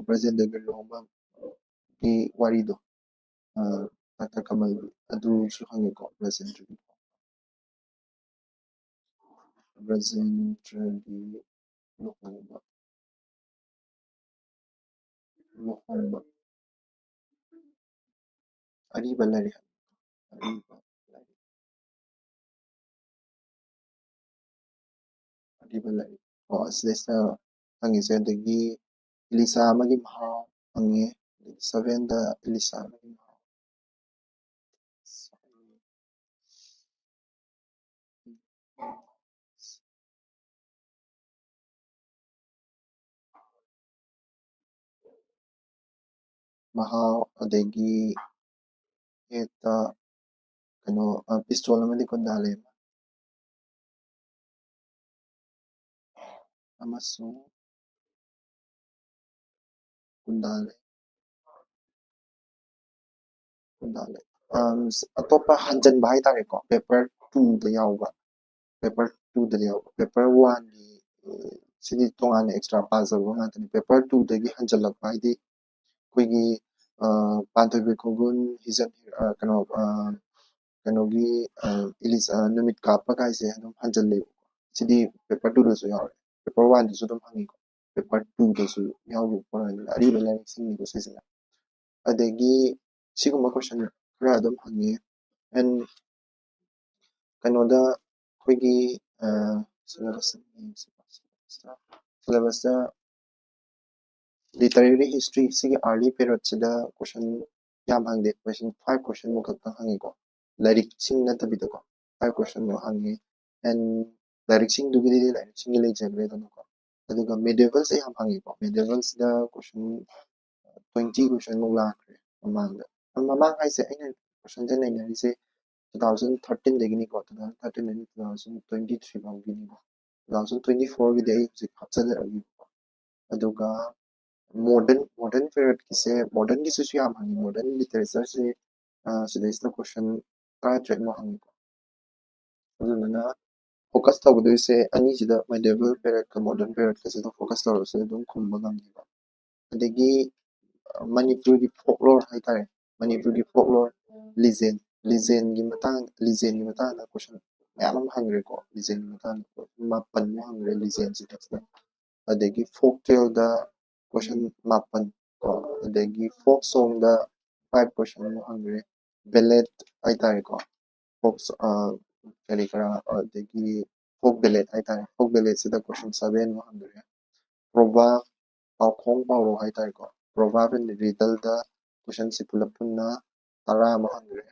ꯕ꯭ꯔꯖꯦꯟꯗ꯭ꯔꯒꯤ ꯂꯨꯍꯣꯡꯕꯒꯤ ꯋꯥꯔꯤꯗꯣ ꯗꯥꯛꯇꯔ ꯀꯃꯜꯒꯤ ꯑꯗꯨꯁꯨ ꯍꯪꯉꯦꯀꯣ ꯕ꯭ꯔꯖꯦꯟꯗ꯭ꯔꯒꯤ ꯂꯨꯍꯣꯡꯕ ꯑꯔꯤꯕ ꯂꯥꯏꯔꯤꯛ ꯑꯁꯤꯗꯩꯁꯤꯗ ꯍꯪꯉꯤꯁꯦ ꯑꯗꯒꯤ ꯏꯂꯤꯁꯥ ꯑꯃꯒꯤ ꯃꯍꯥꯎ ꯍꯪꯉꯦ ꯁꯚꯦꯟꯗ ꯏꯂꯤꯁꯥ ꯑꯃꯒꯤ ꯃꯍꯥꯎ ꯑꯗꯒꯤ ꯍꯦꯛꯇ ꯄꯤꯁꯇꯣꯜ ꯑꯃꯗꯤ ꯀꯣꯟꯗꯥꯂꯦ ꯑꯃꯁꯨꯡ ꯀꯨꯟꯗꯥꯂꯦ ꯑꯇꯣꯞꯄ ꯍꯟꯖꯟꯕ ꯍꯥꯏꯇꯥꯔꯦꯀꯣ ꯄꯦꯄꯔ 2ꯗ ꯌꯥꯎꯕ ꯄꯦꯄꯔ 1ꯒꯤ ꯁꯤꯗꯤ ꯇꯣꯉꯥꯟꯅ ꯑꯦꯛꯁꯇ꯭ꯔꯥ ꯄꯥꯖꯕ ꯉꯥꯛꯇꯅꯤ ꯄꯦꯄꯔ 2ꯗꯒꯤ ꯍꯟꯖꯜꯂꯛꯄ ꯍꯥꯏꯗꯤ ꯑꯩꯈꯣꯏꯒꯤ ꯄꯥꯟꯊꯣꯏꯕꯤ ꯈꯣꯡꯒꯨꯜ ꯀꯩꯅꯣꯒꯤ ꯅꯨꯃꯤꯠ ꯀꯥꯞꯄ ꯀꯥꯏꯁꯦ ꯑꯗꯨꯝ ꯍꯟꯖꯜꯂꯦꯕ ꯁꯤꯗꯤ ꯄꯦꯄꯔ 2ꯗꯁꯨ ꯌꯥꯎꯔꯦ ꯄꯦꯄꯔ 1ꯗꯁꯨ ꯑꯗꯨꯝ ꯍꯪꯉꯤꯀꯣ ꯄꯦꯄꯔ 2ꯗꯁꯨ ꯌꯥꯎꯈꯤꯕ ꯄꯣꯔꯥꯅꯤꯅ ꯑꯔꯤꯕ ꯂꯥꯏꯔꯤꯛꯁꯤꯡꯅꯤꯀꯣ ꯁꯤꯁꯤꯅ ꯑꯗꯒꯤ ꯁꯤꯒꯨꯝꯕ ꯀꯣꯏꯁꯟ ꯈꯔ ꯑꯗꯨꯝ ꯍꯪꯉꯤ ꯑꯦꯟ ꯀꯩꯅꯣꯗ ꯑꯩꯈꯣꯏꯒꯤ ꯁꯤꯂꯦꯕꯁꯇ ꯂꯤꯇꯔꯦꯔꯤ ꯍꯤꯁꯇ꯭ꯔꯤ ꯁꯤꯒꯤ ꯑꯥꯔꯂꯤ ꯄꯦꯔꯠꯁꯤꯗ ꯀꯣꯏꯁꯟ ꯌꯥꯝ ꯍꯪꯗꯦ ꯀꯣꯏꯁꯟ 5 ꯀꯣꯏꯁꯟꯃꯨꯛ ꯈꯛꯇꯪ ꯍꯪꯉꯤꯀꯣ ꯂꯥꯏꯔꯤꯛꯁꯤꯡ ꯅꯠꯇꯕꯤꯗꯀꯣ 5 ꯀꯣꯏꯁꯟꯃꯨꯛ ꯍꯪꯉꯤ ꯑꯦꯟ ꯂꯥꯏꯔꯤꯛꯁꯤꯡꯗꯨꯒꯤꯗꯤ ꯂꯥꯏꯔꯤꯛꯁꯤꯡꯒꯤ ꯂꯩꯖꯈ꯭ꯔꯦꯗꯅꯀꯣ ꯑꯗꯨꯒ ꯃꯦꯗꯤꯦꯕꯜꯁꯦ ꯌꯥꯝ ꯍꯪꯉꯤꯀꯣ ꯃꯦꯗꯤꯦꯕꯜꯁꯤꯗ ꯀꯣꯏꯁꯟ 20 ꯀꯣꯏꯁꯟꯃꯨꯛ ꯂꯥꯛꯈ꯭ꯔꯦ ꯃꯃꯥꯡ ꯍꯥꯏꯁꯦ ꯑꯩꯅ ꯀꯣꯏꯁꯟꯁꯦ ꯅꯩꯅꯔꯤꯁꯦ 2013ꯗꯒꯤꯅꯤꯀꯣ 2013ꯗꯒꯤ 2023 ꯐꯥꯎꯒꯤꯅꯤꯀꯣ 2024ꯒꯤꯗꯤ ꯑꯩ ꯍꯧꯖꯤꯛ ꯍꯥꯞꯆꯜꯂꯛꯑꯒꯦꯕꯀꯣ ꯑꯗꯨꯒ ꯃꯣꯗꯔꯟ ꯄꯦꯔꯠꯀꯤꯁꯦ ꯃꯣꯗꯔꯟꯒꯤꯁꯤꯁꯨ ꯌꯥꯝ ꯍꯪꯉꯤ ꯃꯣꯗꯔꯟ ꯂꯤꯇꯔꯦꯆꯔꯁꯦ ꯁꯤꯗꯩꯁꯤꯗ ꯀꯣꯏꯁꯟ 13ꯃꯨꯛ ꯍꯪꯉꯤꯀꯣ ꯑꯗꯨꯗꯨꯅ ꯐꯣꯀꯁ ꯇꯧꯒꯗꯣꯏꯁꯦ ꯑꯅꯤꯁꯤꯗ ꯃꯦꯗꯤꯦꯕꯜ ꯄꯦꯔꯠꯀ ꯃꯣꯗꯔꯟ ꯄꯦꯔꯠꯀꯁꯤꯗ ꯐꯣꯀꯁ ꯇꯧꯔꯁꯦ ꯑꯗꯨꯝ ꯈꯨꯝꯕ ꯉꯝꯅꯤꯕ ꯑꯗꯒꯤ ꯃꯅꯤꯄꯨꯔꯒꯤ ꯐꯣꯛꯂꯣꯔ ꯍꯥꯏꯇꯥꯔꯦ ꯃꯅꯤꯄꯨꯔꯒꯤ ꯐꯣꯛꯂꯣꯔ ꯂꯤꯖꯦꯟꯒꯤ ꯃꯇꯥꯡꯗ ꯀꯣꯏꯁꯟ ꯃꯌꯥꯝ ꯑꯃ ꯍꯪꯈ꯭ꯔꯦꯀꯣ ꯂꯤꯖꯦꯟꯒꯤ ꯃꯇꯥꯡꯗ 10 ꯍꯪꯈ꯭ꯔꯦ ꯂꯤꯖꯦꯟꯁꯤꯗ ꯑꯗꯒꯤ ꯐꯣꯛ ꯇꯦꯜꯗ ꯀꯣꯏꯁꯟ 9 ꯀꯣ ꯑꯗꯒꯤ ꯐꯣꯛ ꯁꯣꯡꯗ 5 ꯀꯣꯏꯁꯟ ꯑꯃꯨꯛ ꯍꯪꯈ꯭ꯔꯦ ꯕꯦꯂꯦꯠ ꯍꯥꯏꯇꯥꯔꯦꯀꯣ ꯀꯔꯤ ꯀꯔꯥ ꯑꯗꯒꯤ ꯐꯣꯛ ꯕꯦꯂꯦꯠ ꯍꯥꯏꯇꯥꯔꯦ ꯐꯣꯛ ꯕꯦꯂꯦꯠꯁꯤꯗ ꯀꯣꯏꯁꯟ 7 ꯑꯃꯨꯛ ꯍꯪꯈ꯭ꯔꯦ ꯄ꯭ꯔꯣꯚꯥꯕ ꯄꯥꯎꯈꯣꯡ ꯄꯥꯎꯔꯧ ꯍꯥꯏꯇꯥꯔꯦꯀꯣ ꯄ꯭ꯔꯣꯚꯥꯕ ꯑꯦꯟ ꯔꯤꯗꯜꯗ ꯀꯣꯏꯁꯟꯁꯤ ꯄꯨꯂꯞ ꯄꯨꯟꯅ 10 ꯑꯃꯨꯛ ꯍꯪꯈ꯭ꯔꯦ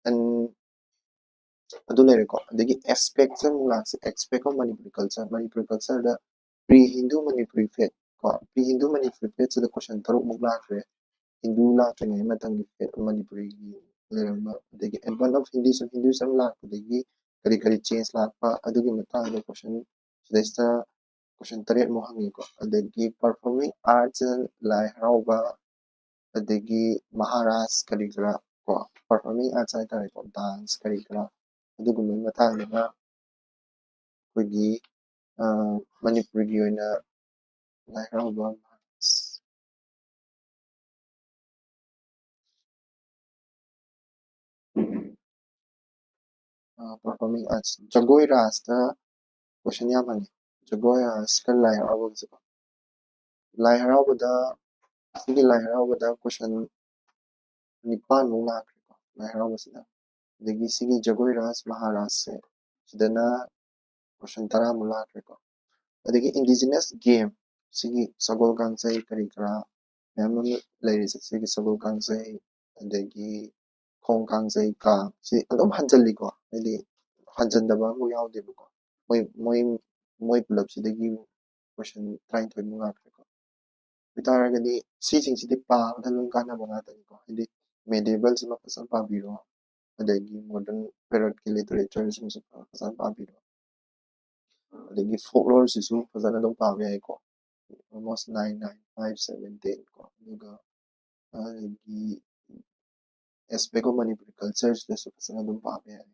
ꯑꯦꯟ ꯑꯗꯨ ꯂꯩꯔꯦꯀꯣ ꯑꯗꯒꯤ ꯑꯦꯁꯄꯦꯛꯁꯦ ꯑꯃꯨꯛ ꯂꯥꯛꯁꯦ ꯑꯦꯁꯄꯦꯛ ꯑꯣꯐ ꯃꯅꯤꯄꯨꯔꯤ ꯀꯜꯆꯔꯗ ꯄ꯭ꯔꯤ ꯍꯤꯟꯗꯨ ꯃꯅꯤꯄꯨꯔꯤ ꯐꯦꯠ ꯀꯣ ꯄ꯭ꯔꯤ ꯍꯤꯟꯗꯨ ꯃꯅꯤꯄꯨꯔꯤ ꯐꯦꯠꯁꯤꯗ ꯀꯣꯏꯁꯟ 3 ꯂꯥꯛꯈ꯭ꯔꯦ ꯍꯤꯟꯗꯨ ꯂꯥꯛꯇ꯭ꯔꯤꯉꯩ ꯃꯇꯝꯒꯤ ꯐꯦꯠ ꯃꯅꯤꯄꯨꯔꯤꯒꯤ ꯂꯩꯔꯝꯕ ꯑꯗꯒꯤ ꯑꯦꯗꯚꯥꯟꯁ ꯑꯣꯐ ꯍꯤꯟꯗꯨꯏꯖꯝ ꯂꯥꯛꯄꯗꯒꯤ ꯀꯔꯤ ꯆꯦꯟꯖ ꯂꯥꯛꯄ ꯑꯗꯨꯒꯤ ꯃꯇꯥꯡꯗ ꯀꯣꯏꯁꯟ ꯁꯤꯗꯩꯁꯤꯗ ꯀꯣꯏꯁꯟ 3 ꯍꯪꯉꯤꯀꯣ ꯑꯗꯒꯤ ꯄꯔꯐꯣꯔꯃꯤꯡ ꯑꯥꯔꯠꯁ ꯂꯥꯏ ꯍꯔꯥꯎꯕ ꯑꯗꯒꯤ ꯃꯍꯥꯔꯥꯖ ꯀꯔꯤ ꯀꯔꯥ ꯀꯣ ꯄꯔꯐꯣꯔꯃꯤꯡ ꯑꯥꯔꯠꯁ ꯍꯥꯏꯇꯥꯔꯦꯀꯣ ꯗꯥꯟꯁ ꯀꯔꯤ ꯀꯔꯥ ꯑꯗꯨꯒꯨꯝꯕꯒꯤ ꯃꯇꯥꯡꯗꯅ ꯑꯩꯈꯣꯏꯒꯤ ꯃꯅꯤꯄꯨꯔꯒꯤ ꯑꯣꯏꯅ ꯂꯥꯏ ꯍꯔꯥꯎꯕ performing arts jagoi rasta question yam hangi jagoi ras ka lai harau ba lai harau da sigi lai harau da question nipan mu lakre ko lai harau ba sida dagi sigi jagoi ras maharas se sidana question tara mu lakre ko adagi indigenous game sigi sagol kangsai kari kara mayam layris sigi sagol kangsai adagi khong kangsai ka si adum hanjalli ko hadi hanjandaba mu yaudeba ko moi moi moi pulap sidagi question 33 mu lakre ko bitaragadi sisingsidi paabda loi kanaba ngatani ko hadi medieval sima pasan pabiro adagi modern period ki literature sima pasan pabiro adagi folklore sisu fazana dum pabe ai ko almost 9 9 5 7 10 ko aduga adagi aspect of Manipuri culture dasu fazana dum pabe ai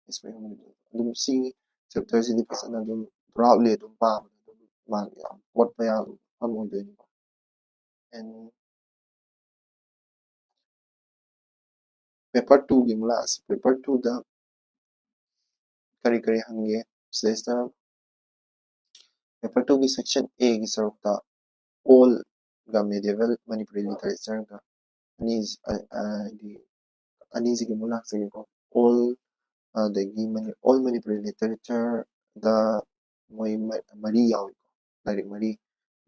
aspect of Manipuri adum si chapter sidi fazana dum broadly dum pabe dum mag yam what pa yam amodoini ko and paper 2 gi mulas paper 2 da kari kari hange sida paper 2 gi section A gi sarukta all ga medieval Manipuri literature ga anis di anisigi mulak sige ko all adagi all Manipuri literature da moi mari yawi ko like mari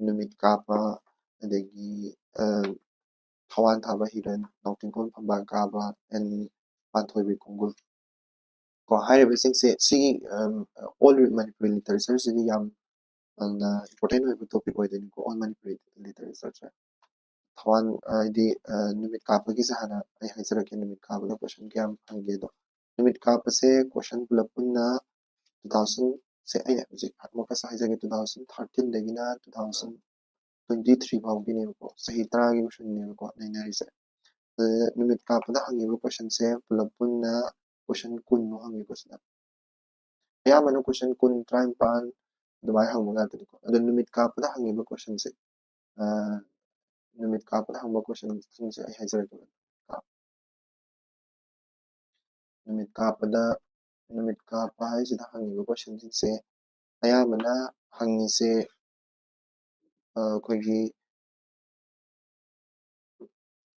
numit kapa adagi thawan thaba hiran nautingkol phamba kaba and panthoibi kongul ko hairibisingse si all Manipuri literature sidi yam important oiba topic oideni ko all Manipuri literature thawan di numit kapa gi sahana ai haisarake numit kapa da question kyam hange do numit kapa se question pulap punna 2000 se ai hujik hatmoka sa haisage 2013 dagina 2023 fau gi ne ko sahi tara gi question ne ko nainari se numit kapa da hange question se pulap punna question kun no hange ko sida ayamana question kun trimpan dumai hangmo ngatani ko adon numit kapa da hange question se numit kapa da hangmo question se ai haisarake numit kapa numit kapa haisida hange question se ayamana hangi se koigi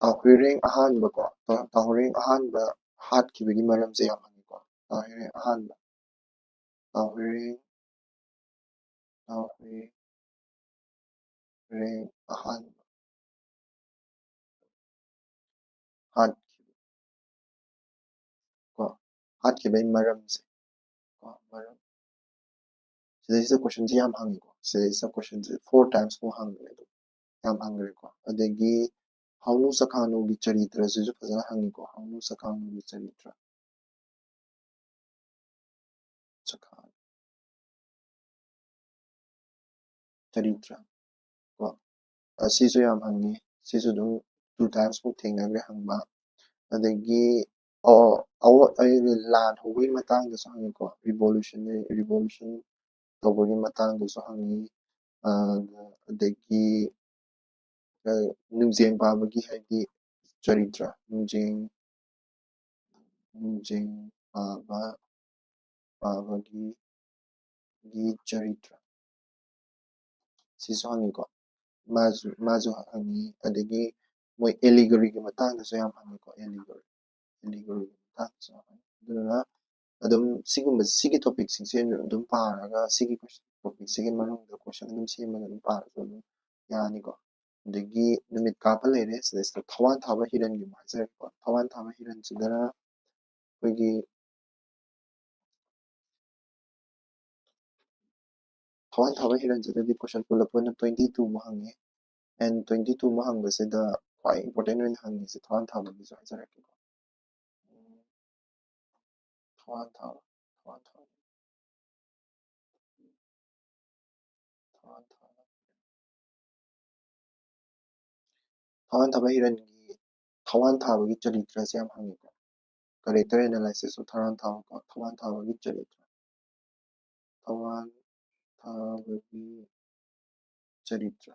tahiring ahanba ko tahiring ahanba hatkibagi maramse yam hangi ko tahiring ahanba tahiring ahanba hat ko hatkibagi maramse ko maram sida question ji yam hangi ko sida question 4 times ko hangi do yam hangi ko adagi haunu sakhanu gi charitra sisu fazana hangi ko haunu sakhanu gi charitra sakhan charitra ko sisu yam hangi sisu dum 2 times ko thengnagre hangba adagi ay lan hobui matangdasu hangi ko revolution tawbagi matangdasu hangi adagi nungjeng pabagi haidi charitra nungjeng pabagi charitra sisu hangi ko mazu hangi adagi moi allegory gi matangdasu yam hangi ko allegory gi matangdasu hangi aduna adum sigumba sigi topic singse adum paraga sigi topic sigi manungda question adum semaga adum paraga adum yani ko adagi numit kapa lere sida thawan thaba hiran gi mahazar ko thawan thaba hiran sidana koigi thawan thaba hiran sidadi question pulap na 22 mo hangi and 22 mo hangba sida quite important oina hangi si thawan thaba gi mahazar ko thawan thaba thawan thaba thawan thaba thawan thaba hiran gi thawan thaba gi charitra se yam hangi ko character analysis of thawan thaba gi charitra thawan thaba gi charitra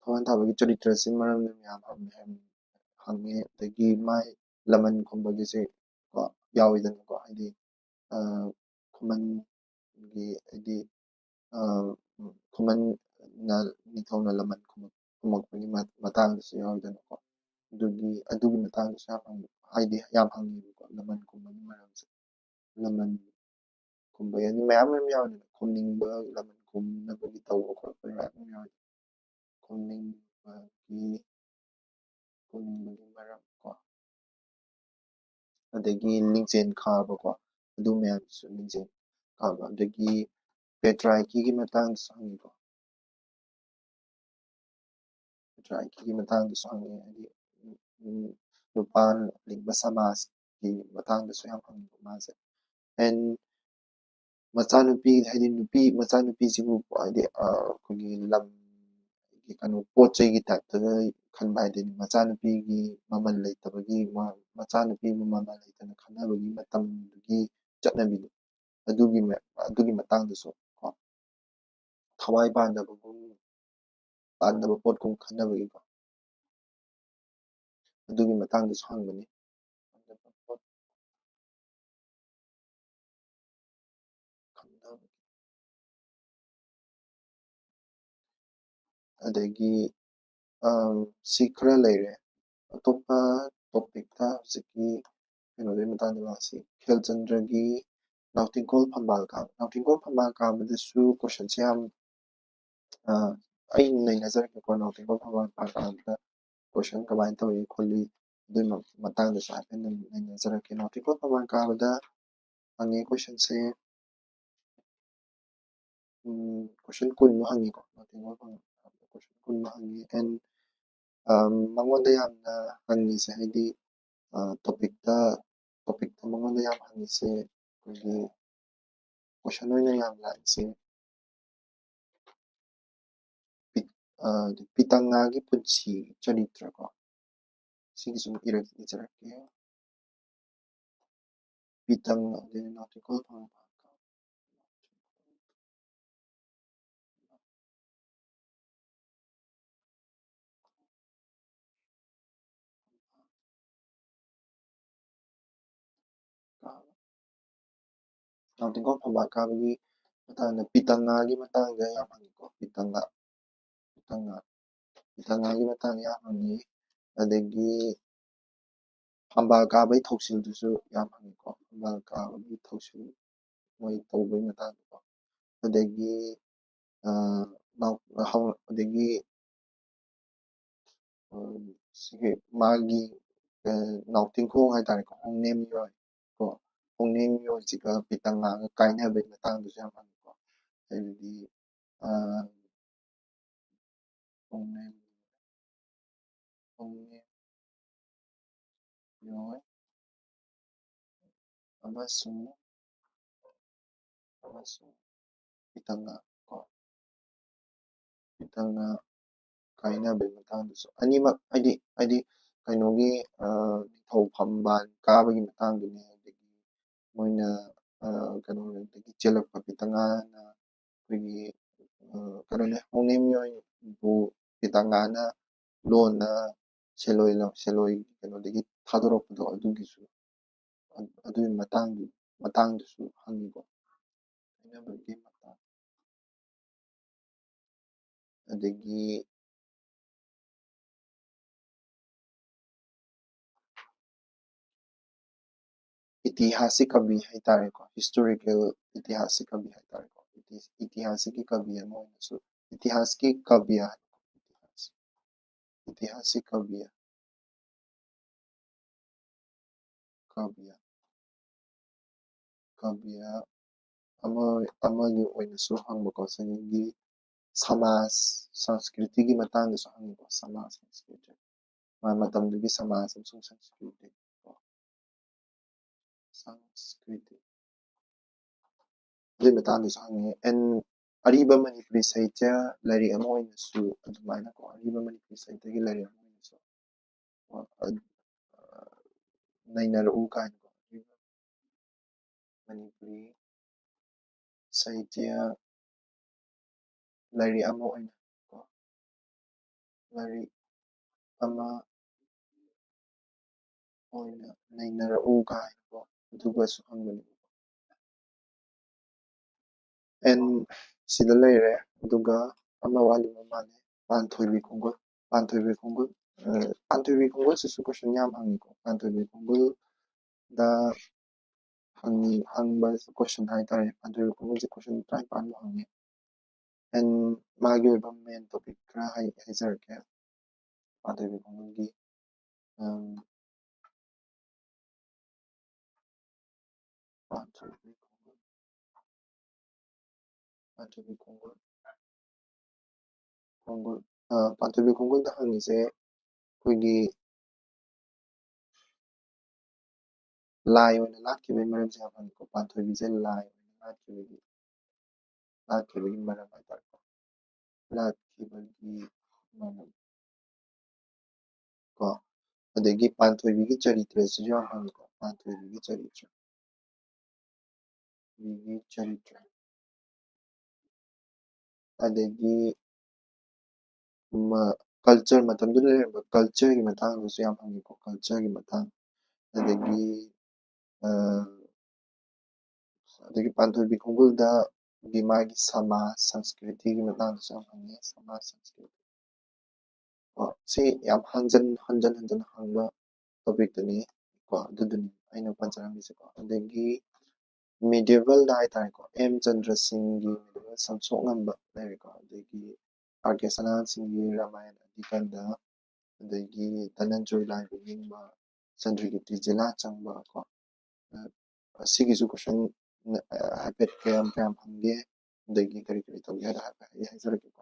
thawan thaba gi charitra se maram na miyam hangi adagi mai laman khombagi se ꯌꯥꯎꯋꯤꯗꯅꯀꯣ ꯍꯥꯏꯗꯤ ꯈꯨꯃꯟꯒꯤ ꯍꯥꯏꯗꯤ ꯈꯨꯃꯟꯅ ꯅꯤꯡꯊꯧꯅ ꯂꯃꯟ ꯈꯨꯝꯃꯛꯄꯒꯤ ꯃꯇꯥꯡꯗꯁꯨ ꯌꯥꯎꯋꯤꯗꯅꯀꯣ ꯑꯗꯨꯒꯤ ꯃꯇꯥꯡꯗꯁꯨ ꯍꯥꯏꯗꯤ ꯌꯥꯝ ꯍꯪꯉꯦꯕꯀꯣ ꯂꯃꯟ ꯈꯨꯝꯕꯒꯤ ꯃꯔꯝꯁꯦ ꯂꯃꯟ ꯈꯨꯝꯕꯒꯤ ꯑꯗꯨ ꯃꯌꯥꯝ ꯌꯥꯎꯋꯤꯗꯅ ꯈꯨꯝꯅꯤꯡꯕ ꯂꯃꯟ ꯈꯨꯝꯅꯕꯒꯤ ꯇꯧꯕ ꯈꯣꯠꯄ ꯃꯌꯥꯝ ꯌꯥꯎꯋꯤ ꯈꯨꯝꯅꯤꯡꯕꯒꯤ ꯃꯔꯝ ꯀꯣ ꯑꯗꯒꯤ ꯂꯤꯡꯖꯦꯜ ꯈꯥꯕꯀꯣ ꯑꯗꯨ ꯃꯌꯥꯝꯁꯨ ꯂꯤꯡꯖꯦꯜ ꯈꯥꯕ ꯑꯗꯒꯤ ꯄꯦꯇ꯭ꯔꯥꯏꯀꯤꯒꯤ ꯃꯇꯥꯡꯗꯁꯨ ꯍꯪꯉꯤꯀꯣ ꯄꯦꯇ꯭ꯔꯥꯏꯀꯤꯒꯤ ꯃꯇꯥꯡꯗꯁꯨ ꯍꯪꯉꯤ ꯍꯥꯏꯗꯤ ꯅꯨꯄꯥ ꯂꯤꯡꯕ ꯁꯃꯥꯖꯀꯤ ꯃꯇꯥꯡꯗꯁꯨ ꯌꯥꯝ ꯍꯪꯉꯤꯀꯣ ꯃꯥꯁꯦ ꯑꯦꯟ ꯃꯆꯥꯅꯨꯄꯤ ꯍꯥꯏꯗꯤ ꯃꯆꯥꯅꯨꯄꯤꯁꯤꯕꯨ ꯍꯥꯏꯗꯤ ꯑꯩꯈꯣꯏꯒꯤ ꯂꯝ ꯀꯩꯅꯣ ꯄꯣꯠ ꯆꯩꯒꯤ ꯇꯥꯏꯞꯇꯒ ꯈꯟꯕ ꯍꯥꯏꯗꯤ ꯃꯆꯥꯅꯨꯄꯤꯒꯤ ꯃꯃꯜ ꯂꯩꯇꯕꯒꯤ ꯃꯆꯥꯅꯨꯄꯤꯕꯨ ꯃꯃꯜ ꯂꯩꯇꯅ ꯈꯟꯅꯕꯒꯤ ꯃꯇꯝꯗꯨꯒꯤ ꯆꯠꯅꯕꯤꯗꯣ ꯑꯗꯨꯒꯤ ꯃꯇꯥꯡꯗꯁꯨ ꯀꯣ ꯊꯋꯥꯏ ꯄꯥꯟꯗꯕ ꯄꯣꯠꯀꯨꯝ ꯈꯟꯅꯕꯒꯤꯀꯣ ꯑꯗꯨꯒꯤ ꯃꯇꯥꯡꯗꯁꯨ ꯍꯪꯕꯅꯤ ꯑꯗꯒꯤ ꯁꯤ ꯈꯔ ꯂꯩꯔꯦ ꯑꯇꯣꯞꯄ ꯇꯣꯄꯤꯛꯇ ꯍꯧꯖꯤꯛꯀꯤ ꯀꯩꯅꯣꯗꯨꯒꯤ ꯃꯇꯥꯡꯗ ꯂꯥꯛꯁꯤ ꯈꯦꯜꯆꯟꯗ꯭ꯔꯒꯤ ꯅꯥꯎꯇꯤꯡꯈꯣꯜ ꯐꯝꯕꯥꯜ ꯀꯥꯕ ꯅꯥꯎꯇꯤꯡꯈꯣꯜ ꯐꯝꯕꯥꯜ ꯀꯥꯕꯗꯁꯨ ꯀꯣꯏꯁꯟꯁꯦ ꯌꯥꯝ ꯑꯩ ꯅꯩꯅꯖꯔꯛꯀꯦꯀꯣ ꯅꯥꯎꯇꯤꯡꯈꯣꯜ ꯐꯝꯕꯥꯜ ꯀꯥꯕꯗ ꯀꯣꯏꯁꯟ ꯀꯃꯥꯏꯅ ꯇꯧꯏ ꯈꯣꯠꯂꯤ ꯑꯗꯨꯒꯤ ꯃꯇꯥꯡꯗꯁꯨ ꯍꯥꯏꯐꯦꯠ ꯅꯩꯅꯖꯔꯛꯀꯦ ꯅꯥꯎꯇꯤꯡꯈꯣꯜ ꯐꯝꯕꯥꯜ ꯀꯥꯕꯗ ꯍꯪꯉꯤ ꯀꯣꯏꯁꯟꯁꯦ ꯀꯣꯏꯁꯟ 10ꯃꯨꯛ ꯍꯪꯉꯤꯀꯣ ꯅꯥꯎꯇꯤꯡꯈꯣꯜ ꯐꯝꯕꯥꯜ ꯀꯥꯕꯗ ꯀꯣꯏꯁꯟ 10ꯃꯨꯛ ꯍꯪꯉꯤ ꯑꯦꯟ ꯃꯉꯣꯟꯗ ꯌꯥꯝꯅ ꯍꯪꯉꯤꯁꯦ ꯍꯥꯏꯗꯤ ꯇꯣꯄꯤꯛꯇ ꯃꯉꯣꯟꯗ ꯌꯥꯝ ꯍꯪꯉꯤꯁꯦ ꯑꯩꯈꯣꯏꯒꯤ ꯀꯣꯏꯁꯟ ꯑꯣꯏꯅ ꯌꯥꯝ ꯂꯥꯛꯏꯁꯦ ꯄꯤꯇꯪꯉꯥꯒꯤ ꯄꯨꯟꯁꯤ ꯆꯔꯤꯇ꯭ꯔ ꯀꯣ ꯁꯤꯒꯤꯁꯨ ꯏꯖꯔꯛꯀꯦ ꯄꯤꯇꯪꯉꯥ ꯑꯗꯩ ꯅꯥꯎꯇꯤꯡꯈꯣꯜ ꯐꯝꯕꯥꯜ ꯅꯥꯎꯇꯤꯡꯈꯣꯜ ꯐꯝꯕꯥꯜ ꯀꯥꯕꯒꯤ ꯃꯇꯥꯡꯗ ꯄꯤꯇꯪꯉꯥꯒꯤ ꯃꯇꯥꯡꯗ ꯌꯥꯝ ꯍꯪꯉꯤꯀꯣ ꯄꯤꯇꯪꯉꯥꯒꯤ ꯃꯇꯥꯡꯗ ꯌꯥꯝ ꯍꯪꯉꯤ ꯑꯗꯒꯤ ꯐꯝꯕꯥꯜ ꯀꯥꯕꯒꯤ ꯊꯧꯁꯤꯜꯗꯨꯁꯨ ꯌꯥꯝ ꯍꯪꯉꯤꯀꯣ ꯐꯝꯕꯥꯜ ꯀꯥꯕꯒꯤ ꯊꯧꯁꯤꯜ ꯃꯣꯏ ꯇꯧꯕꯒꯤ ꯃꯇꯥꯡꯗꯀꯣ ꯑꯗꯒꯤ ꯑꯗꯒꯤ ꯁꯤꯒꯤ ꯃꯥꯒꯤ ꯅꯥꯎꯇꯤꯡꯈꯣꯡ ꯍꯥꯏꯇꯥꯔꯦꯀꯣ ꯍꯣꯡꯅꯦꯝ ꯃꯤꯑꯣꯏ ꯀꯣ ꯍꯣꯡꯅꯦꯝ ꯃꯤꯑꯣꯏꯁꯤꯒ ꯄꯤꯇꯪꯉꯥꯒ ꯀꯥꯏꯅꯕꯒꯤ ꯃꯇꯥꯡꯗꯁꯨ ꯌꯥꯝ ꯍꯪꯉꯤꯀꯣ ꯍꯥꯏꯕꯗꯤ ꯍꯣꯡꯅꯦꯝ ꯃꯤꯑꯣꯏ ꯑꯃꯁꯨꯡ ꯄꯤꯇꯪꯉꯥ ꯀꯣ ꯄꯤꯇꯪꯉꯥ ꯀꯥꯏꯅꯕꯒꯤ ꯃꯇꯥꯡꯗꯁꯨ ꯑꯅꯤꯃꯛ ꯍꯥꯏꯗꯤ ꯀꯩꯅꯣꯒꯤ ꯅꯤꯡꯊꯧ ꯐꯝꯕꯥꯜ ꯀꯥꯕꯒꯤ ꯃꯇꯥꯡꯗꯨꯅꯤ ꯑꯗꯒꯤ ꯃꯣꯏꯅ ꯀꯩꯅꯣꯗꯒꯤ ꯆꯦꯜꯂꯛꯄ ꯄꯤꯇꯪꯉꯥꯅ ꯑꯩꯈꯣꯏꯒꯤ ꯀꯩꯅꯣꯅꯦ ꯍꯣꯡꯅꯦꯝ ꯃꯤꯑꯣꯏꯕꯨ ꯄꯤꯇꯪꯉꯥꯅ ꯂꯣꯟꯅ ꯁꯦꯜꯂꯣꯏ ꯀꯩꯅꯣꯗꯒꯤ ꯊꯥꯗꯣꯔꯛꯄꯗꯣ ꯑꯗꯨꯒꯤ ꯃꯇꯥꯡꯗꯨꯁꯨ ꯍꯪꯉꯤꯀꯣ ꯀꯥꯏꯅꯕꯒꯤ ꯃꯇꯥꯡ ꯑꯗꯒꯤ ꯏꯇꯤꯍꯥꯁꯤꯛ ꯀꯕꯤ ꯍꯥꯏꯇꯥꯔꯦꯀꯣ ꯍꯤꯁꯇꯣꯔꯤꯀꯦꯜ ꯏꯇꯤꯍꯥꯁꯤꯛ ꯀꯕꯤ ꯍꯥꯏꯇꯥꯔꯦꯀꯣ ꯏꯇꯤꯍꯥꯁꯤꯛꯀꯤ ꯀꯕꯤ ꯑꯃ ꯑꯣꯏꯅꯁꯨ ꯏꯇꯤꯍꯥꯁꯀꯤ ꯀꯕꯤꯌ ꯏꯇꯤꯍꯥꯁꯤꯛ ꯀꯕꯤꯌ ꯑꯃꯒꯤ ꯑꯣꯏꯅꯁꯨ ꯍꯪꯕꯀꯣ ꯉꯁꯥꯏꯒꯤ ꯁꯃꯥꯖ ꯁꯪꯁꯀ꯭ꯔꯤꯇꯤꯒꯤ ꯃꯇꯥꯡꯗꯁꯨ ꯍꯪꯉꯤꯀꯣ ꯁꯃꯥꯖ ꯁꯪꯁꯀ꯭ꯔꯤꯇꯤ ꯃꯇꯝꯗꯨꯒꯤ ꯁꯃꯥꯖ ꯑꯃꯁꯨꯡ ꯁꯪꯁꯀ꯭ꯔꯤꯇꯤ ꯑꯗꯨꯒꯤ ꯃꯇꯥꯡꯗꯁꯨ ꯍꯪꯉꯤ ꯑꯦꯟ ꯑꯔꯤꯕ ꯃꯅꯤꯄꯨꯔꯤ ꯁꯥꯍꯤꯇ꯭ꯌ ꯂꯥꯏꯔꯤꯛ ꯑꯃ ꯑꯣꯏꯅꯁꯨ ꯑꯗꯨꯃꯥꯏꯅꯀꯣ ꯑꯔꯤꯕ ꯃꯅꯤꯄꯨꯔꯤ ꯁꯥꯍꯤꯇ꯭ꯌꯒꯤ ꯂꯥꯏꯔꯤꯛ ꯑꯃ ꯑꯣꯏꯅꯁꯨ ꯅꯩꯅꯔꯛꯎ ꯀꯥꯏꯅꯀꯣ ꯃꯅꯤꯄꯨꯔꯤ ꯁꯥꯍꯤꯇ꯭ꯌ ꯂꯥꯏꯔꯤꯛ ꯑꯃ ꯑꯣꯏꯅ ꯂꯥꯏꯔꯤꯛ ꯑꯃ ꯑꯣꯏꯅ ꯅꯩꯅꯔꯛꯎ ꯀꯥꯏꯅꯀꯣ ꯑꯗꯨꯒꯁꯨ ꯍꯪꯒꯅꯤ ꯑꯦꯟ ꯁꯤꯗ ꯂꯩꯔꯦ ꯑꯗꯨꯒ ꯑꯃ ꯋꯥꯠꯂꯤꯕ ꯃꯥꯜꯂꯦ ꯄꯥꯟꯊꯣꯏꯕꯤ ꯈꯣꯡꯒꯨꯜ ꯄꯥꯟꯊꯣꯏꯕꯤ ꯈꯣꯡꯒꯨꯜ ꯄꯥꯟꯊꯣꯏꯕꯤ ꯈꯣꯡꯒꯨꯜꯁꯤꯁꯨ ꯀꯣꯏꯁꯟ ꯌꯥꯝ ꯍꯪꯉꯤꯀꯣ ꯄꯥꯟꯊꯣꯏꯕꯤ ꯈꯣꯡꯒꯨꯜꯗ ꯍꯪꯕ ꯀꯣꯏꯁꯟ ꯍꯥꯏꯇꯥꯔꯦ ꯄꯥꯟꯊꯣꯏꯕꯤ ꯈꯣꯡꯒꯨꯜꯁꯦ ꯀꯣꯏꯁꯟ 53 ꯍꯪꯉꯤ ꯑꯦꯟ ꯃꯥꯒꯤ ꯑꯣꯏꯕ ꯃꯦꯟ ꯇꯣꯄꯤꯛ ꯈꯔ ꯍꯥꯏꯖꯔꯛꯀꯦ ꯄꯥꯟꯊꯣꯏꯕꯤ ꯈꯣꯡꯒꯨꯜꯒꯤ ꯄꯥꯟꯊꯣꯏꯕꯤ ꯈꯣꯡꯒꯨꯜ ꯄꯥꯟꯊꯣꯏꯕꯤ ꯈꯣꯡꯒꯨꯜꯗ ꯍꯪꯉꯤꯁꯦ ꯑꯩꯈꯣꯏꯒꯤ ꯂꯥꯏ ꯑꯣꯏꯅ ꯂꯥꯠꯈꯤꯕꯒꯤ ꯃꯔꯝꯁꯦ ꯌꯥꯝ ꯍꯪꯉꯤꯀꯣ ꯄꯥꯟꯊꯣꯏꯕꯤꯁꯦ ꯂꯥꯏ ꯑꯣꯏꯅ ꯂꯥꯠꯈꯤꯕꯒꯤ ꯃꯔꯝ ꯍꯥꯏꯇꯥꯔꯦꯀꯣ ꯂꯥꯠꯈꯤꯕꯒꯤ ꯃꯔꯝ ꯀꯣ ꯑꯗꯒꯤ ꯄꯥꯟꯊꯣꯏꯕꯤꯒꯤ ꯆꯔꯤꯇ꯭ꯔꯁꯤꯁꯨ ꯌꯥꯝ ꯍꯪꯉꯤꯀꯣ ꯄꯥꯟꯊꯣꯏꯕꯤꯒꯤ ꯆꯔꯤꯇ꯭ꯔ ꯑꯗꯒꯤ ꯀꯜꯆꯔ ꯃꯇꯝꯗꯨꯗ ꯂꯩꯔꯝꯕ ꯀꯜꯆꯔꯒꯤ ꯃꯇꯥꯡꯗꯁꯨ ꯌꯥꯝ ꯍꯪꯉꯤꯀꯣ ꯀꯜꯆꯔꯒꯤ ꯃꯇꯥꯡ ꯑꯗꯒꯤ ꯑꯗꯒꯤ ꯄꯥꯟꯊꯣꯏꯕꯤ ꯈꯣꯡꯒꯨꯜꯗ ꯃꯥꯒꯤ ꯁꯃꯥꯖ ꯁꯪꯁꯀ꯭ꯔꯤꯇꯤꯒꯤ ꯃꯇꯥꯡꯗꯁꯨ ꯌꯥꯝ ꯍꯪꯉꯤ ꯁꯃꯥꯖ ꯁꯪꯁꯀ꯭ꯔꯤꯇꯤ ꯁꯤ ꯌꯥꯝ ꯍꯟꯖꯟ ꯍꯟꯖꯟ ꯍꯪꯕ ꯇꯣꯄꯤꯛꯇꯨꯅꯤ ꯀꯣ ꯑꯗꯨꯗꯨꯅꯤ ꯑꯩꯅ ꯄꯟꯖꯔꯝꯃꯤꯁꯦꯀꯣ ꯑꯗꯒꯤ ꯃꯤꯗꯤꯌꯦꯕꯜꯗ ꯍꯥꯏꯇꯥꯔꯦꯀꯣ ꯑꯦꯝ ꯆꯟꯗ꯭ꯔ ꯁꯤꯡꯒꯤ ꯁꯝꯁꯣꯛꯉꯝꯕ ꯂꯩꯔꯦꯀꯣ ꯑꯗꯒꯤ ꯑꯥꯔ ꯀꯦ ꯁꯅꯥꯁꯤꯡꯒꯤ ꯔꯥꯃꯥꯌꯟ ꯑꯗꯤꯀꯟꯗ ꯑꯗꯒꯤ ꯙꯅꯟꯖꯣꯏ ꯂꯥꯏꯕ ꯅꯤꯡꯕ ꯆꯟꯗ꯭ꯔꯀꯤꯔꯇꯤ ꯖꯤꯂꯥ ꯆꯪꯕ ꯀꯣ ꯑꯁꯤꯒꯤꯁꯨ ꯀꯣꯏꯁꯟ ꯍꯥꯏꯐꯦꯠ ꯀꯌꯥꯝ ꯍꯪꯒꯦ ꯑꯗꯒꯤ ꯀꯔꯤ ꯇꯧꯒꯦ ꯍꯥꯏꯕ ꯍꯥꯏꯐꯦꯠ ꯑꯩ ꯍꯥꯏꯖꯔꯛꯀꯦꯀꯣ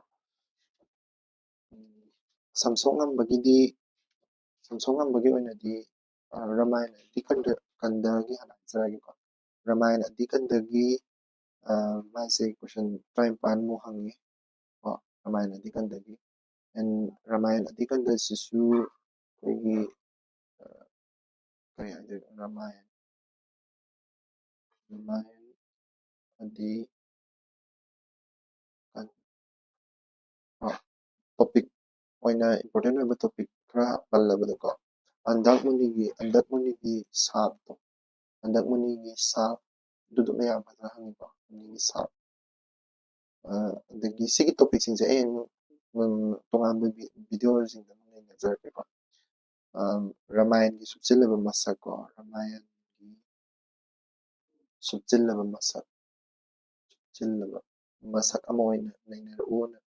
ꯁꯝꯁꯣꯛꯉꯝꯕꯒꯤ ꯑꯣꯏꯅꯗꯤ ꯔꯥꯃꯥꯌꯟ ꯑꯗꯤꯀꯟꯗꯒꯤ ꯍꯥꯟꯅ ꯍꯥꯏꯖꯔꯛꯑꯒꯦꯀꯣ ꯔꯥꯃꯥꯌꯟ ꯑꯗꯤꯀꯟꯗꯒꯤ ꯃꯥꯁꯦ ꯀꯣꯏꯁꯟ 53 ꯍꯪꯉꯤ ꯀꯣ ꯔꯥꯃꯥꯌꯟ ꯑꯗꯤꯀꯟꯗꯒꯤ ꯑꯦꯟ ꯔꯥꯃꯥꯌꯟ ꯑꯗꯤꯀꯟꯗꯁꯤꯁꯨ ꯑꯩꯈꯣꯏꯒꯤ kaya ramayan adi topic oina important oiba topic khara pallabadako andakmunigi sap to andakmunigi sap dudu mayam phadra hangiko munigi sap adagi sigi topic singse ay tongamba video singda nazarkeko ramayan gi subchilaba masak ko ramayan gi subchilaba masak ama oina nainaruna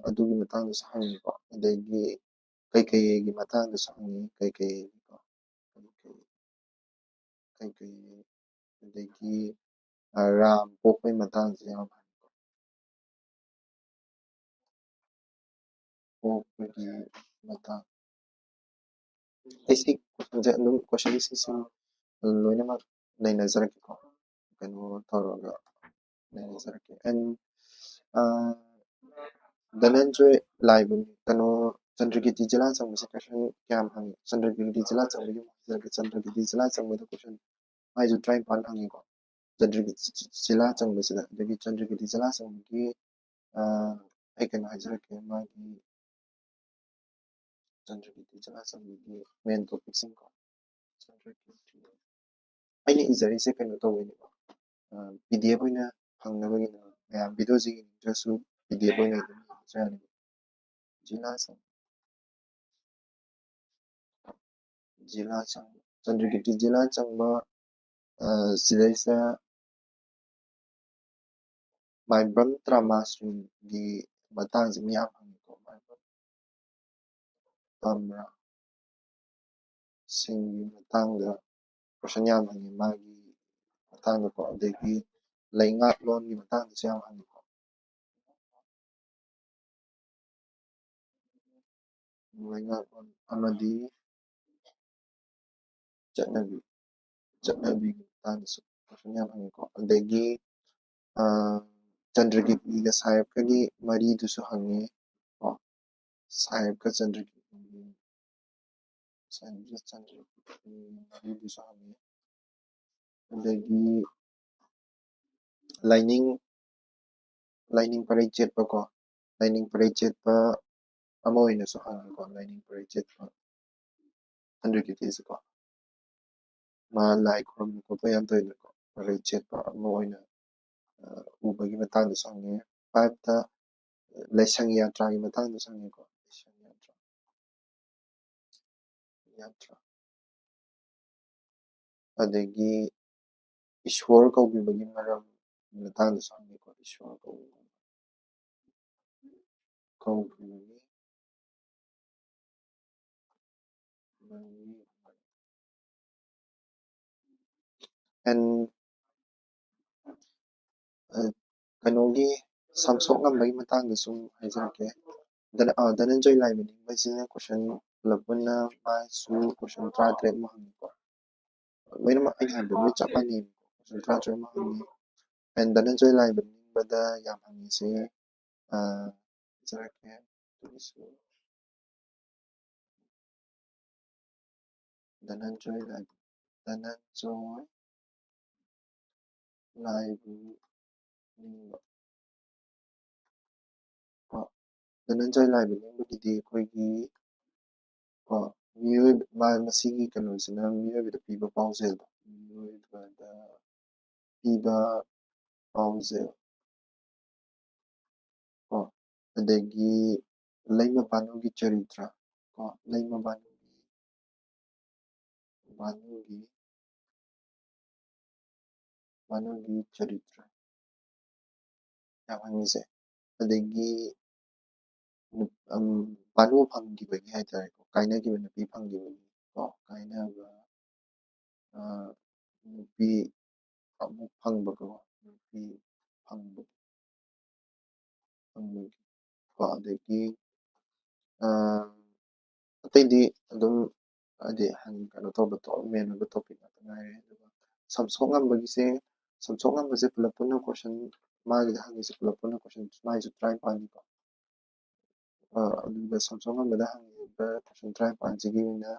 ꯑꯗꯨꯒꯤ ꯃꯇꯥꯡꯗꯁꯨ ꯍꯪꯉꯤꯀꯣ ꯑꯗꯒꯤ ꯀꯩꯀꯩꯒꯤ ꯃꯇꯥꯡꯗꯁꯨ ꯍꯪꯉꯤ ꯀꯩꯀꯩꯀꯣ ꯑꯗꯒꯤ ꯔꯥꯝ ꯄꯣꯛꯄꯒꯤ ꯃꯇꯥꯡꯁꯨ ꯌꯥꯝ ꯍꯪꯉꯤꯀꯣ ꯄꯣꯛꯄꯒꯤ ꯃꯇꯥꯡ ꯑꯩꯁꯤ ꯀꯣꯏꯁꯟꯁꯦ ꯑꯗꯨꯝ ꯀꯣꯏꯁꯟꯁꯤꯡ ꯂꯣꯏꯅꯃꯛ ꯅꯩꯅꯖꯔꯛꯀꯦꯀꯣ ꯀꯩꯅꯣ ꯇꯧꯔꯒ ꯅꯩꯅꯖꯔꯛꯀꯦ ꯑꯦꯟ ꯙꯅꯟꯖꯣꯏ ꯂꯥꯏꯕ ꯀꯩꯅꯣ ꯆꯟꯗ꯭ꯔꯀꯤꯔꯇꯤ ꯖꯤꯂꯥ ꯆꯪꯕꯁꯦ ꯀꯣꯏꯁꯟ ꯀꯌꯥꯝ ꯍꯪꯉꯤ ꯆꯟꯗ꯭ꯔꯀꯤꯔꯇꯤ ꯖꯤꯂꯥ ꯆꯪꯕꯒꯤ ꯆꯟꯗ꯭ꯔꯀꯤꯔꯇꯤ ꯖꯤꯂꯥ ꯆꯪꯕꯗ ꯀꯣꯏꯁꯟ ꯃꯥꯏꯁꯨ 53 ꯍꯪꯉꯤꯀꯣ ꯆꯟꯗ꯭ꯔꯀꯤꯔꯇꯤ ꯖꯤꯂꯥ ꯆꯪꯕꯁꯤꯗ ꯑꯗꯒꯤ ꯆꯟꯗ꯭ꯔꯀꯤꯔꯇꯤ ꯖꯤꯂꯥ ꯆꯪꯕꯒꯤ ꯑꯩ ꯀꯩꯅꯣ ꯍꯥꯏꯖꯔꯛꯀꯦ ꯃꯥꯒꯤ ꯆꯟꯗ꯭ꯔꯀꯤꯔꯇꯤ ꯖꯤꯂꯥ ꯆꯪꯕꯒꯤ ꯃꯦꯟ ꯇꯣꯄꯤꯛꯁꯤꯡꯀꯣ ꯆꯟꯗ꯭ꯔꯀꯤꯔꯇꯤ ꯑꯩꯅ ꯏꯖꯔꯤꯁꯦ ꯀꯩꯅꯣ ꯇꯧꯕꯅꯦꯕ PDF ꯑꯣꯏꯅ ꯐꯪꯅꯕꯒꯤꯅ ꯃꯌꯥꯝ ꯚꯤꯗꯤꯑꯣꯁꯤ ꯌꯦꯡꯅꯤꯡꯗ꯭ꯔꯁꯨ PDF ꯑꯣꯏꯅ ꯑꯗꯨꯝ ꯌꯦꯡꯖꯔꯅꯤ ꯖꯤꯂꯥ ꯆꯪꯕ ꯆꯟꯗ꯭ꯔꯀꯤꯔꯇꯤ ꯖꯤꯂꯥ ꯆꯪꯕ ꯁꯤꯗꯩꯁꯤꯗ ꯃꯥꯏꯕꯝ ꯇꯔꯥꯃꯥꯁꯨꯒꯤ ꯃꯇꯥꯡꯁꯦ ꯃꯌꯥꯝ ꯍꯪꯉꯤꯀꯣ ꯃꯥꯏꯕꯝ ꯇꯝꯔꯥ ꯁꯤꯡꯒꯤ ꯃꯇꯥꯡꯗ ꯀꯣꯏꯁꯟ ꯌꯥꯝ ꯍꯪꯉꯤ ꯃꯥꯒꯤ ꯃꯇꯥꯡꯗꯀꯣ ꯑꯗꯒꯤ ꯂꯩꯉꯥꯛꯂꯣꯟꯒꯤ ꯃꯇꯥꯡꯗꯁꯨ ꯌꯥꯝ ꯍꯪꯉꯤꯀꯣ ꯂꯩꯉꯥꯛꯂꯣꯟ ꯑꯃꯗꯤ ꯆꯠꯅꯕꯤꯒꯤ ꯃꯇꯥꯡꯗꯁꯨ ꯀꯣꯏꯁꯟ ꯌꯥꯝ ꯍꯪꯉꯤꯀꯣ ꯑꯗꯒꯤ ꯆꯟꯗ꯭ꯔꯀꯤꯔꯇꯤꯒ ꯁꯥꯍꯦꯕꯀꯒꯤ ꯃꯔꯤꯗꯨꯁꯨ ꯍꯪꯉꯤ ꯀꯣ ꯁꯥꯍꯦꯕꯀ ꯆꯟꯗ꯭ꯔꯀꯤꯔꯇꯤꯒꯤ ꯃꯔꯤꯗꯨꯁꯨ ꯍꯪꯉꯤ ꯑꯗꯒꯤ ꯂꯥꯏꯅꯤꯡ ꯄꯔꯩ ꯆꯦꯠꯄ ꯀꯣ ꯂꯥꯏꯅꯤꯡ ꯄꯔꯩ ꯆꯦꯠꯄ ꯑꯃ ꯑꯣꯏꯅꯁꯨ ꯍꯪꯉꯤꯀꯣ ꯂꯥꯏꯅꯤꯡ ꯄꯔꯩ ꯆꯦꯠꯄ ꯆꯟꯗ꯭ꯔꯀꯤꯔꯇꯤꯁꯦꯀꯣ ꯃꯥ ꯂꯥꯏ ꯈꯨꯔꯨꯝꯕ ꯈꯣꯠꯄ ꯌꯥꯝ ꯇꯧꯋꯤꯗꯅꯀꯣ ꯃꯔꯩ ꯆꯦꯠꯄ ꯑꯃ ꯑꯣꯏꯅ ꯎꯕꯒꯤ ꯃꯇꯥꯡꯗꯁꯨ ꯍꯪꯉꯦ 5ꯇ ꯂꯥꯏꯁꯪ ꯌꯥꯇ꯭ꯔꯥꯒꯤ ꯃꯇꯥꯡꯗꯁꯨ ꯍꯪꯉꯦꯀꯣ ꯂꯥꯏꯁꯪ ꯌꯥꯇ꯭ꯔꯥ ꯑꯗꯒꯤ ꯏꯁꯣꯔ ꯀꯧꯈꯤꯕꯒꯤ ꯃꯔꯝ ꯃꯇꯥꯡꯗꯁꯨ ꯍꯪꯉꯦꯀꯣ ꯏꯁꯣꯔ ꯀꯧꯈꯤꯕꯒꯤ ꯑꯦꯟ ꯀꯩꯅꯣꯒꯤ ꯁꯝꯁꯣꯛꯉꯝꯕꯒꯤ ꯃꯇꯥꯡꯗ ꯁꯨꯝ ꯍꯥꯏꯖꯔꯛꯀꯦ ꯙꯅꯟꯖꯣꯏ ꯂꯥꯏꯕ ꯅꯤꯡꯕꯁꯤꯅ ꯀꯣꯏꯁꯟ ꯄꯨꯂꯞ ꯄꯨꯟꯅ ꯃꯥꯁꯨ ꯀꯣꯏꯁꯟ 13 ꯍꯪꯉꯤꯀꯣ ꯂꯣꯏꯅꯃꯛ ꯑꯩꯅ ꯍꯥꯏꯕꯗꯣ ꯂꯣꯏ ꯆꯞ ꯃꯥꯟꯅꯩ ꯀꯣꯏꯁꯟ 13 ꯍꯪꯉꯤ ꯑꯦꯟ ꯙꯅꯟꯖꯣꯏ ꯂꯥꯏꯕ ꯅꯤꯡꯕꯗ ꯌꯥꯝ ꯍꯪꯉꯤꯁꯦ ꯍꯥꯏꯖꯔꯛꯀꯦ ꯑꯗꯨꯒꯤꯁꯨ ꯙꯅꯟꯖꯣꯏ ꯂꯥꯏꯕ ꯅꯤꯡꯕ ꯙꯅꯟꯖꯣꯏ ꯂꯥꯏꯕ ꯅꯤꯡꯕꯒꯤꯗꯤ ꯑꯩꯈꯣꯏꯒꯤ ꯃꯤꯑꯣꯏꯕ ꯃꯁꯤꯒꯤ ꯀꯩꯅꯣꯁꯤꯅ ꯃꯤꯑꯣꯏꯕꯗ ꯄꯤꯕ ꯄꯥꯎꯖꯦꯜꯗꯣ ꯃꯤꯑꯣꯏꯕꯗ ꯄꯤꯕ ꯄꯥꯎꯖꯦꯜ ꯑꯗꯒꯤ ꯂꯩꯃ ꯄꯥꯟꯨꯒꯤ ꯆꯔꯤꯇ꯭ꯔ ꯂꯩꯃ ꯄꯥꯟꯨꯒꯤ ꯆꯔꯤꯇ꯭ꯔ ꯌꯥꯝ ꯍꯪꯉꯤꯁꯦ ꯑꯗꯒꯤ ꯄꯥꯟꯨ ꯐꯪꯈꯤꯕꯒꯤ ꯍꯥꯏꯇꯥꯔꯦꯀꯣ ꯀꯥꯏꯅꯈꯤꯕ ꯅꯨꯄꯤ ꯐꯪꯈꯤꯕꯒꯤ ꯀꯥꯏꯅꯕ ꯅꯨꯄꯤ ꯑꯃꯨꯛ ꯐꯪꯕꯀꯣ ꯅꯨꯄꯤ ꯐꯪꯕꯒꯤ ꯑꯗꯒꯤ ꯑꯇꯩꯗꯤ ꯑꯗꯨꯝ ꯍꯥꯏꯗꯤ ꯀꯩꯅꯣ ꯇꯧꯕ ꯃꯦꯟ ꯑꯣꯏꯕ ꯇꯣꯄꯤꯛ ꯉꯥꯛꯇ ꯉꯥꯏꯔꯦ ꯑꯗꯨꯒ ꯁꯝꯁꯣꯛꯉꯝꯕꯒꯤꯁꯦ ꯁꯝꯁꯣꯛꯉꯝꯕꯁꯦ ꯄꯨꯂꯞ ꯄꯨꯟꯅ ꯀꯣꯏꯁꯟ ꯃꯥꯒꯤꯗ ꯍꯪꯉꯤꯁꯦ ꯄꯨꯂꯞ ꯄꯨꯟꯅ ꯀꯣꯏꯁꯟ ꯃꯥꯒꯤꯁꯨ 13ꯅꯤꯀꯣ ꯑꯗꯨꯒ ꯁꯝꯁꯣꯛꯉꯝꯕꯗ ꯍꯪꯉꯤꯕ ꯀꯣꯏꯁꯟ 13ꯁꯤꯒꯤ ꯑꯣꯏꯅ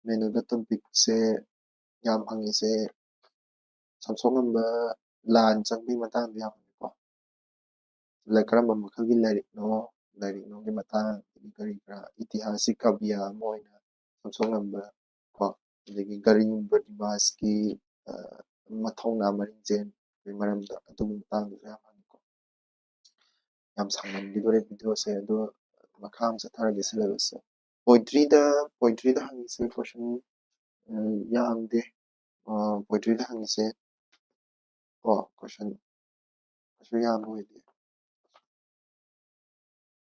ꯃꯦꯟ ꯑꯣꯏꯕ ꯇꯣꯄꯤꯛꯁꯦ ꯌꯥꯝ ꯍꯪꯉꯤꯁꯦ ꯁꯝꯁꯣꯛꯉꯝꯕ ꯂꯥꯟ ꯆꯪꯕꯒꯤ ꯃꯇꯥꯡꯗ ꯌꯥꯝ ꯍꯪꯉꯤꯀꯣ ꯀꯔꯝꯕ ꯃꯈꯜꯒꯤ ꯂꯥꯏꯔꯤꯛꯅꯣꯒꯤ ꯃꯇꯥꯡ ꯀꯔꯤ ꯀꯔꯥ ꯏꯇꯤꯍꯥꯁꯤꯛ ꯀꯕꯤꯌꯥ ꯑꯃ ꯑꯣꯏꯅ ꯁꯝꯁꯣꯛꯉꯝꯕ ꯑꯗꯒꯤ ꯒꯔꯤꯕ ꯅꯤꯋꯥꯁꯀꯤ ꯃꯊꯧꯅꯥ ꯃꯔꯤꯡꯖꯦꯜꯒꯤ ꯃꯔꯝꯗ ꯑꯗꯨꯒꯤ ꯃꯇꯥꯡꯗꯁꯨ ꯌꯥꯝ ꯍꯪꯉꯤꯀꯣ ꯌꯥꯝ ꯁꯥꯡꯃꯟꯈꯤꯗꯣꯔꯦ ꯚꯤꯗꯤꯑꯣꯁꯦ ꯑꯗꯣ ꯃꯈꯥ ꯑꯃ ꯆꯠꯊꯔꯒꯦ ꯁꯤꯂꯦꯕꯁꯁꯦ ꯄꯣꯏꯇ꯭ꯔꯤꯗ ꯍꯪꯉꯤꯁꯦ ꯀꯣꯏꯁꯟ ꯌꯥꯝꯗꯦ ꯄꯣꯏꯇ꯭ꯔꯤꯗ ꯍꯪꯉꯤꯁꯦ ꯀꯣꯏꯁꯟ ꯀꯩꯁꯨ ꯌꯥꯝꯕ ꯑꯣꯏꯗꯦ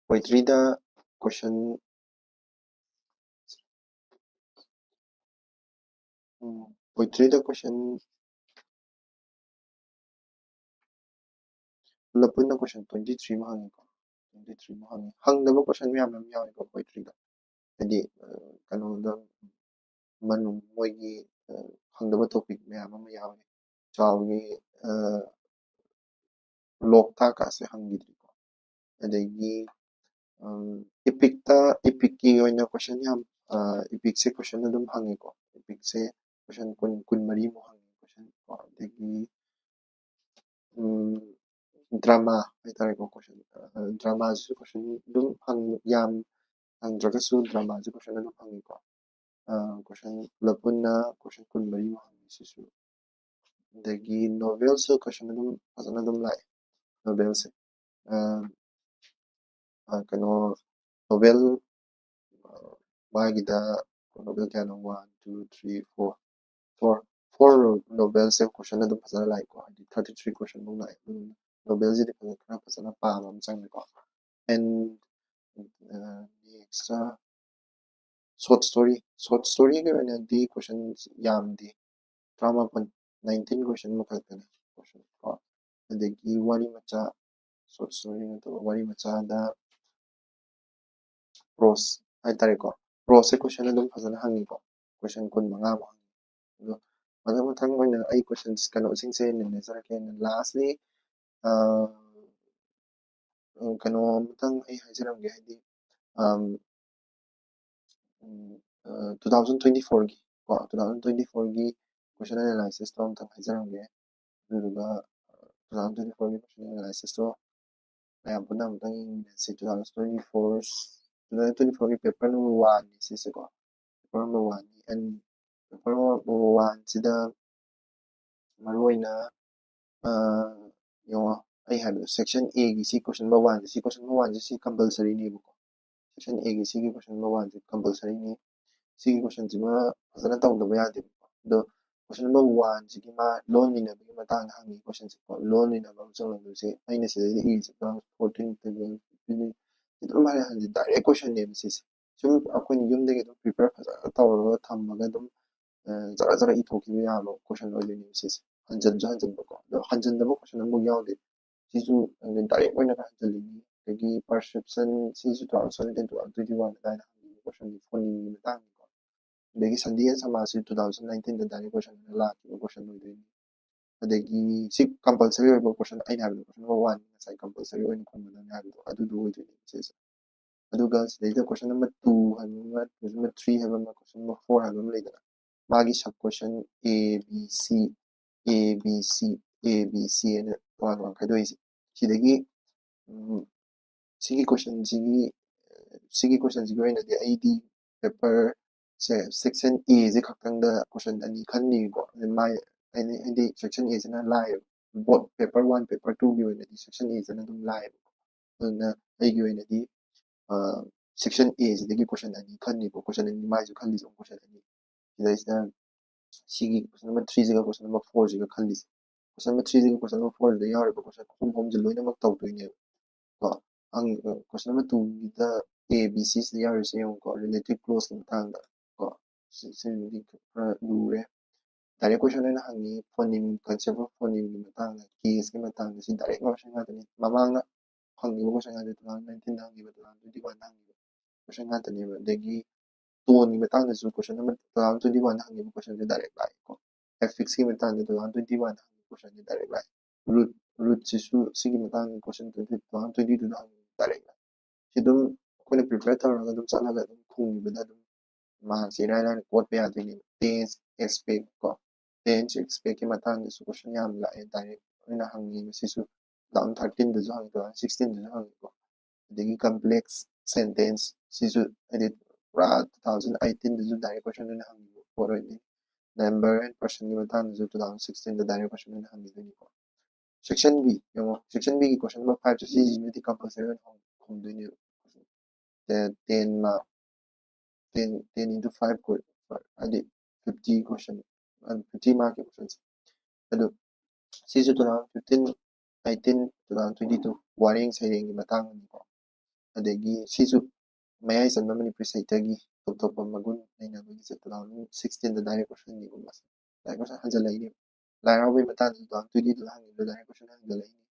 ꯄꯣꯏꯇ꯭ꯔꯤꯗ ꯀꯣꯏꯁꯟ ꯄꯨꯂꯞ ꯄꯨꯟꯅ ꯀꯣꯏꯁꯟ 23 ꯑꯃ ꯍꯪꯉꯤꯀꯣ 23 ꯑꯃ ꯍꯪꯉꯤ ꯍꯪꯗꯕ ꯀꯣꯏꯁꯟ ꯃꯌꯥꯝ ꯑꯃ ꯌꯥꯎꯋꯤꯀꯣ ꯄꯣꯏꯇ꯭ꯔꯤꯗ ꯍꯥꯏꯗꯤ ꯀꯩꯅꯣꯗ ꯃꯣꯏꯒꯤ ꯍꯪꯗꯕ ꯇꯣꯄꯤꯛ ꯃꯌꯥꯝ ꯑꯃ ꯌꯥꯎꯋꯤ ꯆꯥꯎꯒꯤ ꯂꯣꯛꯇꯥꯛꯀꯁꯦ ꯍꯪꯈꯤꯗ꯭ꯔꯤꯀꯣ ꯑꯗꯒꯤ ꯏꯄꯤꯛꯀꯤ ꯑꯣꯏꯅ ꯀꯣꯏꯁꯟ ꯌꯥꯝ ꯏꯄꯤꯛꯁꯦ ꯀꯣꯏꯁꯟ ꯑꯗꯨꯝ ꯍꯪꯉꯤꯀꯣ ꯏꯄꯤꯛꯁꯦ ꯀꯣꯏꯁꯟ 24 ꯍꯪꯉꯤ ꯀꯣꯏꯁꯟ ꯑꯗꯒꯤ ꯗ꯭ꯔꯃꯥ ꯍꯥꯏꯇꯥꯔꯦꯀꯣ ꯀꯣꯏꯁꯟ ꯗ꯭ꯔꯃꯥꯁꯤꯁꯨ ꯀꯣꯏꯁꯟ ꯑꯗꯨꯝ ꯌꯥꯝ ꯍꯪꯗ꯭ꯔꯒꯁꯨ ꯗ꯭ꯔꯃꯥꯁꯤ ꯀꯣꯏꯁꯟ ꯑꯗꯨꯝ ꯍꯪꯉꯤꯀꯣ ꯀꯣꯏꯁꯟ ꯄꯨꯂꯞ ꯄꯨꯟꯅ ꯀꯣꯏꯁꯟ 24 ꯍꯪꯉꯤ ꯁꯤꯁꯨ ꯑꯗꯒꯤ ꯅꯣꯚꯦꯜꯁꯨ ꯀꯣꯏꯁꯟ ꯑꯗꯨꯝ ꯐꯖꯅ ꯑꯗꯨꯝ ꯂꯥꯛꯑꯦ ꯅꯣꯚꯦꯜꯁꯦ ꯀꯩꯅꯣ ꯅꯣꯚꯦꯜ ꯃꯥꯒꯤꯗ ꯅꯣꯚꯦꯜ ꯀꯌꯥꯅꯣ 1 2 3 4 ꯅꯣꯚꯦꯜꯁꯦ ꯀꯣꯏꯁꯟ ꯑꯗꯨꯝ ꯐꯖꯅ ꯂꯥꯛꯏꯀꯣ ꯍꯥꯏꯗꯤ 33 ꯀꯣꯏꯁꯟꯃꯨꯛ ꯂꯥꯛꯑꯦ ꯅꯣꯚꯦꯜꯁꯤꯗꯤ ꯈꯔ ꯐꯖꯅ ꯄꯥꯕ ꯑꯃ ꯆꯪꯉꯦꯀꯣ ꯑꯦꯟ ꯅꯦꯛꯁꯇ ꯁꯣꯔꯠ ꯁ꯭ꯇꯣꯔꯤꯒꯤ ꯑꯣꯏꯅꯗꯤ ꯀꯣꯏꯁꯟ ꯌꯥꯝꯗꯦ 19 ꯀꯣꯏꯁꯟ ꯃꯈꯛꯇꯅꯤ ꯀꯣꯏꯁꯟ ꯑꯗꯒꯤ ꯋꯥꯔꯤ ꯃꯆꯥ ꯁꯣꯔꯠ ꯁ꯭ꯇꯣꯔꯤ ꯅꯠꯇꯕ ꯋꯥꯔꯤ ꯃꯆꯥꯗ ꯄ꯭ꯔꯣꯁ ꯍꯥꯏꯇꯥꯔꯦꯀꯣ ꯄ꯭ꯔꯣꯁꯁꯦ ꯀꯣꯏꯁꯟ ꯑꯗꯨꯝ ꯐꯖꯅ ꯍꯪꯉꯤꯀꯣ ꯀꯣꯏꯁꯟ 25 ꯍꯪꯉꯤ ꯑꯗꯣ ꯃꯊꯪ ꯑꯣꯏꯅ ꯑꯩ ꯀꯣꯏꯁꯟ ꯀꯩꯅꯣꯁꯤꯡꯁꯦ ꯅꯩꯅꯖꯔꯛꯀꯦ ꯂꯥꯁꯂꯤ ꯀꯩꯅꯣ ꯑꯃꯇꯪ ꯑꯩ ꯍꯥꯏꯖꯔꯝꯒꯦ ꯍꯥꯏꯗꯤ 2024ꯒꯤ 2024ꯒꯤ ꯀꯣꯏꯁꯟ ꯑꯦꯅꯥꯂꯥꯏꯁꯤꯁꯇꯣ ꯑꯃꯇꯪ ꯍꯥꯏꯖꯔꯝꯒꯦ ꯑꯗꯨꯗꯨꯒ 2024ꯒꯤ ꯀꯣꯏꯁꯟ ꯑꯦꯅꯥꯂꯥꯏꯁꯤꯁꯇꯣ ꯃꯌꯥꯝ ꯄꯨꯟꯅ ꯑꯃꯨꯛꯇꯪ ꯌꯦꯡꯃꯤꯟꯅꯁꯤ 2024ꯒꯤ ꯄꯦꯄꯔ ꯅꯝꯕꯔ 1ꯅꯤ ꯁꯤꯁꯦꯀꯣ ꯄꯦꯄꯔ ꯅꯝꯕꯔ 1ꯅꯤ and paper 1 sida maruoina yo I have section A gi si question number 1 si question number 1 si compulsory ni buko section A gi si question number 1 compulsory ni si question jima fazana tawdaba yade do question number 1 si ma loan ni na bi matang hangi question si loan ni na ba so si aina si is 14 ito ma hanji direct question ni si sum akon yumdege do prepare fazana tawdaba thammaga dum zara zara ithokibya yalo question oidini si hanjanbako do hanjandaba question amuk yawde sisu direct oina ka hanjalini dagi perception sisu 2017 2021 daina question ni phone ni matang ko dagi sandiyan samasi 2019 da direct question na lakiba question oidini adagi si compulsory oiba question aina habdo question number 1 sai compulsory oina khumana habdo adudu oidini sisa aduga sidayda question number 2 habama question number 3 habama question number 4 habama leidana magi sub question A B C A B C A B C ena toan khaidoisi sidagi sigi question sigi question sigi oina de ID paper se section A je khaktangda question ani khanni ko mai ani section A jena live both paper 1 paper 2 gi oina di section A jena dum live na ai gi oina di section A jidagi question ani khanni ko question ani mai ju khalli jong question ani sidaisna sigi question number 3 jiga question number 4 jiga khalli question number 3 jiga question number 4 da yawriba question hom je loina mak tawdoine ko ang question number 2 da A B C da yawrisi yong ko relative clause ni matangda ko si lure direct question na hangi phoneme concept of phoneme ni matangda case ki matangda si direct question ngatani mamanga hangi question ngade 2019 hangi 2021 hangi question ngatani dagi tone ni matangda su question number 2021 hangi question ni direct lai ko fx ki matangda 2021 hangi question ni direct lai root sisu sigi matangda question 2022 da hangi direct lai sidum kone prepare tawraga dum chalaga dum khungibada dum marks irai lai quote pe adini tense expect ko tense expect ki matangda su question yam lai direct oina hangi sisu 2013 da ju hangi 2016 da ju hangi ko adagi complex sentence sisu edit ra 2018 da ju direct question oina hangi ko roini number and person ki matangda ju 2016 da direct question oina hangi duni ko section B yongo section B ki question number 5 ju si ni compulsory oina khumduni 10 mark 10 into 5 ko adi 50 question 50 mark questions ado sisu 2015 18 2022 warning saying ki matang ni ko adagi sisu mayai sanba Manipuri saitagi top top magun naina bagi 2016 da direct question ni umas direct question hanjalai ni larawi matang 2022 hangi direct question hanjalai ni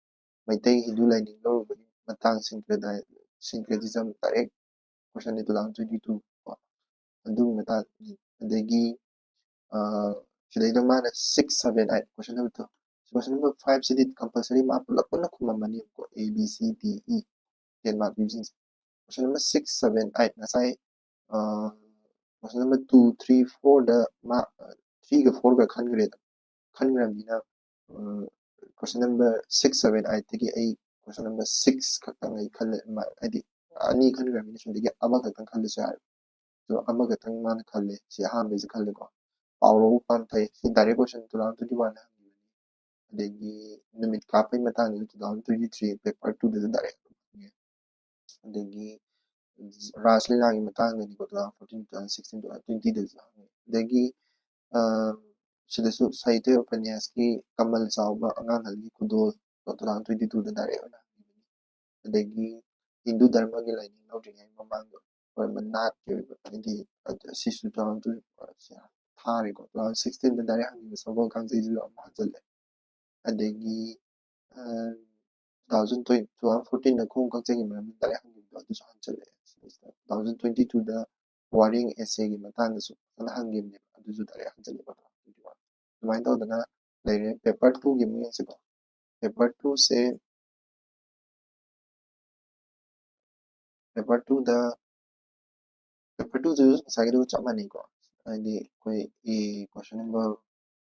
maitai hindu lining lo bagi matang syncretism direct question ni 2022 adum matang adagi sidayda mana 6 7 8 question number 2 question number 5 sidi compulsory ma pulak pulak kumamani ko A B C D E 10 mark using question number 6 7 8 nasai question number 2 3 4 da ma 3 ga 4 ga khangrabina question number 6 7 8 tagi ai question number 6 khaktang ai khalle adi ani khangrabina sundagi aba khaktang khalle sa so ama khaktang mana khalle si ahambe si khalle ko pauro pan thai si direct question 2021 adagi numit kapai matang 2023 paper 2 da direct adagi Rasli lagi matang ni ko 2014 2016 2020 da adagi sida su saite opanyas ki kamal sauba angang halgi kudol 2022 da direct na adagi Hindu dharma gi lain naudringai mamangdo or manat ki adi sisu 2022 thari ko 2016 da direct hangi sabol kangzai ju am hajalle adagi 2020 2014 da khung kangzai gi mam direct hangi adu su hanjalle 2022 da warring essay gi matang da su ana hangi ne adu su direct hanjalle ko 2021 sumain tawdana laire paper 2 gi mi se ko paper 2 se paper 2 da paper 2 ju sai do chamani ko adi koi a question number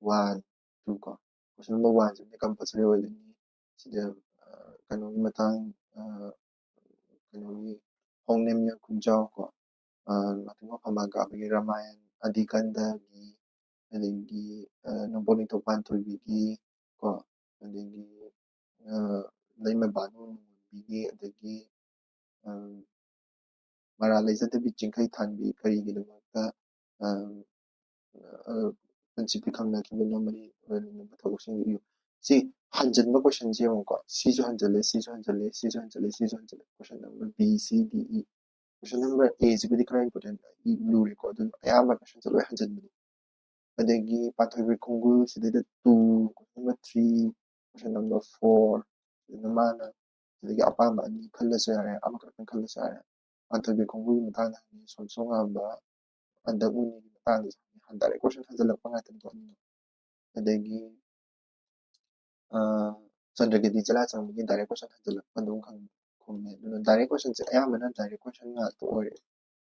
1 2 ko question number 1 je compulsory oil ni sida kanu matang kanu hongnem nya kunjao ko matang pamaga bagi ramayan adikanda gi ꯑꯗꯒꯤ ꯅꯣꯡꯄꯣꯛ ꯅꯤꯡꯊꯧ ꯄꯥꯟꯊꯣꯏꯕꯤꯒꯤ ꯀꯣ ꯑꯗꯒꯤ ꯂꯩꯃ ꯕꯥꯅꯨ ꯅꯣꯡꯉꯥꯟꯕꯤꯒꯤ ꯑꯗꯒꯤ ꯃꯔꯥꯜ ꯂꯩꯖꯗꯕꯤ ꯆꯤꯡꯈꯩ ꯊꯥꯟꯕꯤ ꯀꯔꯤꯒꯤꯗꯃꯛꯇ ꯄꯨꯟꯁꯤ ꯄꯤꯈꯝꯅꯈꯤꯕꯅꯣ ꯃꯔꯤ ꯂꯩꯅꯕ ꯊꯕꯛꯁꯤꯡ ꯏꯌꯨ ꯁꯤ ꯍꯟꯖꯤꯟꯕ ꯀꯣꯏꯁꯟꯁꯦ ꯌꯦꯡꯉꯨꯀꯣ ꯁꯤꯁꯨ ꯍꯟꯖꯤꯜꯂꯦ ꯁꯤꯁꯨ ꯍꯟꯖꯤꯜꯂꯦ ꯁꯤꯁꯨ ꯍꯟꯖꯤꯜꯂꯦ ꯁꯤꯁꯨ ꯍꯟꯖꯤꯜꯂꯦ ꯀꯣꯏꯁꯟ ꯅꯝꯕꯔ ꯕꯤ ꯁꯤ ꯗꯤ ꯏ ꯀꯣꯏꯁꯟ ꯅꯝꯕꯔ ꯑꯦꯁꯤꯕꯨꯗꯤ ꯈꯔ ꯏꯝꯄꯣꯔꯇꯦꯟ ꯂꯨꯔꯦꯀꯣ ꯑꯗꯨꯅ ꯑꯌꯥꯝꯕ ꯀꯣꯏꯁꯟꯁꯦ ꯂꯣꯏ ꯍꯟꯖꯤꯟꯕꯅꯤ ꯑꯗꯒꯤ ꯄꯥꯟꯊꯣꯏꯕꯤ ꯈꯣꯡꯒꯨꯜ ꯁꯤꯗꯩꯗ 2 ꯀꯣꯏꯁꯟ ꯅꯝꯕꯔ 3 ꯀꯣꯏꯁꯟ ꯅꯝꯕꯔ 4 ꯁꯤꯗꯅ ꯃꯥꯅ ꯁꯤꯗꯒꯤ ꯑꯄꯥꯝꯕ ꯑꯅꯤ ꯈꯜꯂꯁꯨ ꯌꯥꯔꯦ ꯑꯃꯈꯛꯇꯪ ꯈꯜꯂꯁꯨ ꯌꯥꯔꯦ ꯄꯥꯟꯊꯣꯏꯕꯤ ꯈꯣꯡꯒꯨꯜꯒꯤ ꯃꯇꯥꯡꯗ ꯍꯪꯉꯤ ꯁꯣꯟꯁꯣ ꯉꯥꯝꯕ ꯍꯟꯗꯛ ꯃꯨꯅꯤꯒꯤ ꯃꯇꯥꯡꯗꯁꯨ ꯍꯟꯗꯛ ꯀꯣꯏꯁꯟ ꯍꯟꯖꯤꯜꯂꯛꯄ ꯉꯥꯛꯇꯅꯤꯀꯣ ꯑꯗꯒꯤ ꯆꯟꯗ꯭ꯔꯒꯤꯗꯤ ꯆꯂꯥ ꯆꯪꯕꯒꯤ ꯗꯥꯏꯔꯦꯛ ꯀꯣꯏꯁꯟ ꯍꯟꯖꯤꯜꯂꯛꯄ ꯑꯗꯨꯝ ꯈꯨꯝꯃꯦ ꯑꯗꯨꯅ ꯗꯥꯏꯔꯦꯛ ꯀꯣꯏꯁꯟꯁꯦ ꯑꯌꯥꯝꯕꯅ ꯗꯥꯏꯔꯦꯛ ꯀꯣꯏꯁꯟ ꯉꯥꯛꯇ ꯑꯣꯏꯔꯦ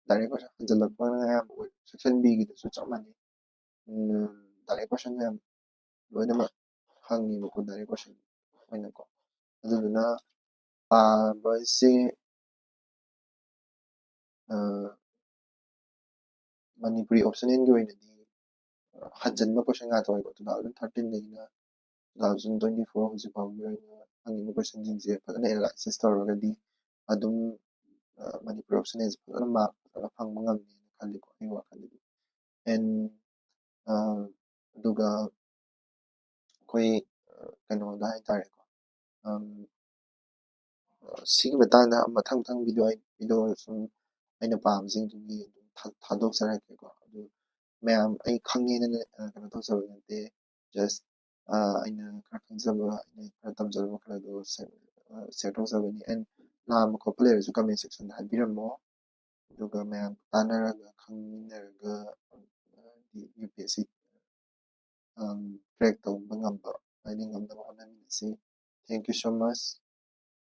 ꯗꯥꯏꯔꯦꯛ ꯀꯣꯏꯁꯟ ꯍꯟꯖꯤꯜꯂꯛꯄꯅ ꯑꯌꯥꯝꯕ ꯑꯣꯏꯔꯦ ꯁꯦꯛꯁꯟ ꯕꯤꯒꯤꯗꯁꯨ ꯆꯞ ꯃꯥꯟꯅꯩ ꯗꯥꯏꯔꯦꯛ ꯀꯣꯏꯁꯟ ꯌꯥꯝ ꯂꯣꯏꯅꯃꯛ ꯍꯪꯉꯤꯕꯀꯣ ꯗꯥꯏꯔꯦꯛ ꯀꯣꯏꯁꯟ ꯑꯣꯏꯅꯀꯣ ꯑꯗꯨꯗꯨꯅ ꯄꯥꯕꯁꯦ ꯃꯅꯤꯄꯨꯔꯤ ꯑꯣꯞꯁꯅꯦꯜꯒꯤ ꯑꯣꯏꯅꯗꯤ ꯍꯟꯖꯤꯟꯕ ꯀꯣꯏꯁꯟ ꯉꯥꯛꯇ ꯑꯣꯏꯕ 2013ꯗꯒꯤꯅ 2024 ꯍꯧꯖꯤꯛ ꯐꯥꯎꯒꯤ ꯑꯣꯏꯅ ꯍꯪꯉꯤꯕ ꯀꯣꯏꯁꯟꯁꯤꯡꯁꯦ ꯐꯖꯅ ꯑꯦꯅꯥꯂꯥꯏꯁꯤꯁ ꯇꯧꯔꯒꯗꯤ ꯑꯗꯨꯝ ꯃꯅꯤꯄꯨꯔꯤ ꯑꯣꯞꯁꯅꯦꯜꯁꯦ ꯐꯖꯅ ꯃꯥꯔꯛ ꯐꯖꯅ ꯐꯪꯕ ꯉꯝꯃꯦꯅ ꯈꯜꯂꯤꯀꯣ ꯑꯩꯒꯤ ꯋꯥꯈꯜꯗꯗꯤ ꯑꯦꯟ ꯑꯗꯨꯒ ꯑꯩꯈꯣꯏ ꯀꯩꯅꯣꯗ ꯍꯥꯏꯇꯥꯔꯦꯀꯣ ꯁꯤꯒꯤ ꯃꯇꯥꯡꯗ ꯃꯊꯪ ꯚꯤꯗꯤꯑꯣ ꯁꯨꯝ ꯑꯩꯅ ꯄꯥꯝꯕꯁꯤꯡꯗꯨꯒꯤ ꯑꯗꯨꯝ ꯊꯥꯗꯣꯛꯆꯔꯛꯀꯦꯀꯣ ꯑꯗꯨ ꯃꯌꯥꯝ ꯑꯩ ꯈꯪꯉꯦꯅ ꯀꯩꯅꯣ ꯇꯧꯖꯕ ꯅꯠꯇꯦ ꯖꯁ ꯑꯩꯅ ꯈꯔ ꯈꯪꯖꯕ ꯑꯩꯅꯈꯔ ꯇꯝꯖꯕ ꯈꯔꯗꯣ ꯁꯦꯌꯔ ꯇꯧꯖꯕꯅꯤ ꯑꯦꯟ ꯂꯥꯟꯕ ꯈꯣꯠꯄ ꯂꯩꯔꯁꯨ ꯀꯃꯦꯟ ꯁꯦꯛꯁꯟꯗ ꯍꯥꯏꯕꯤꯔꯝꯃꯣ ꯑꯗꯨꯒ ꯃꯌꯥꯝ ꯇꯥꯟꯅꯔꯒ ꯈꯪꯃꯤꯟꯅꯔꯒ UPSC ꯀ꯭ꯔꯦꯛ ꯇꯧꯕ ꯉꯝꯕ ꯍꯥꯏꯗꯤ ꯉꯝꯅꯕ ꯍꯣꯠꯅꯃꯤꯟꯅꯁꯤ ꯊꯦꯡꯛ ꯌꯨ ꯁꯣ ꯃꯆ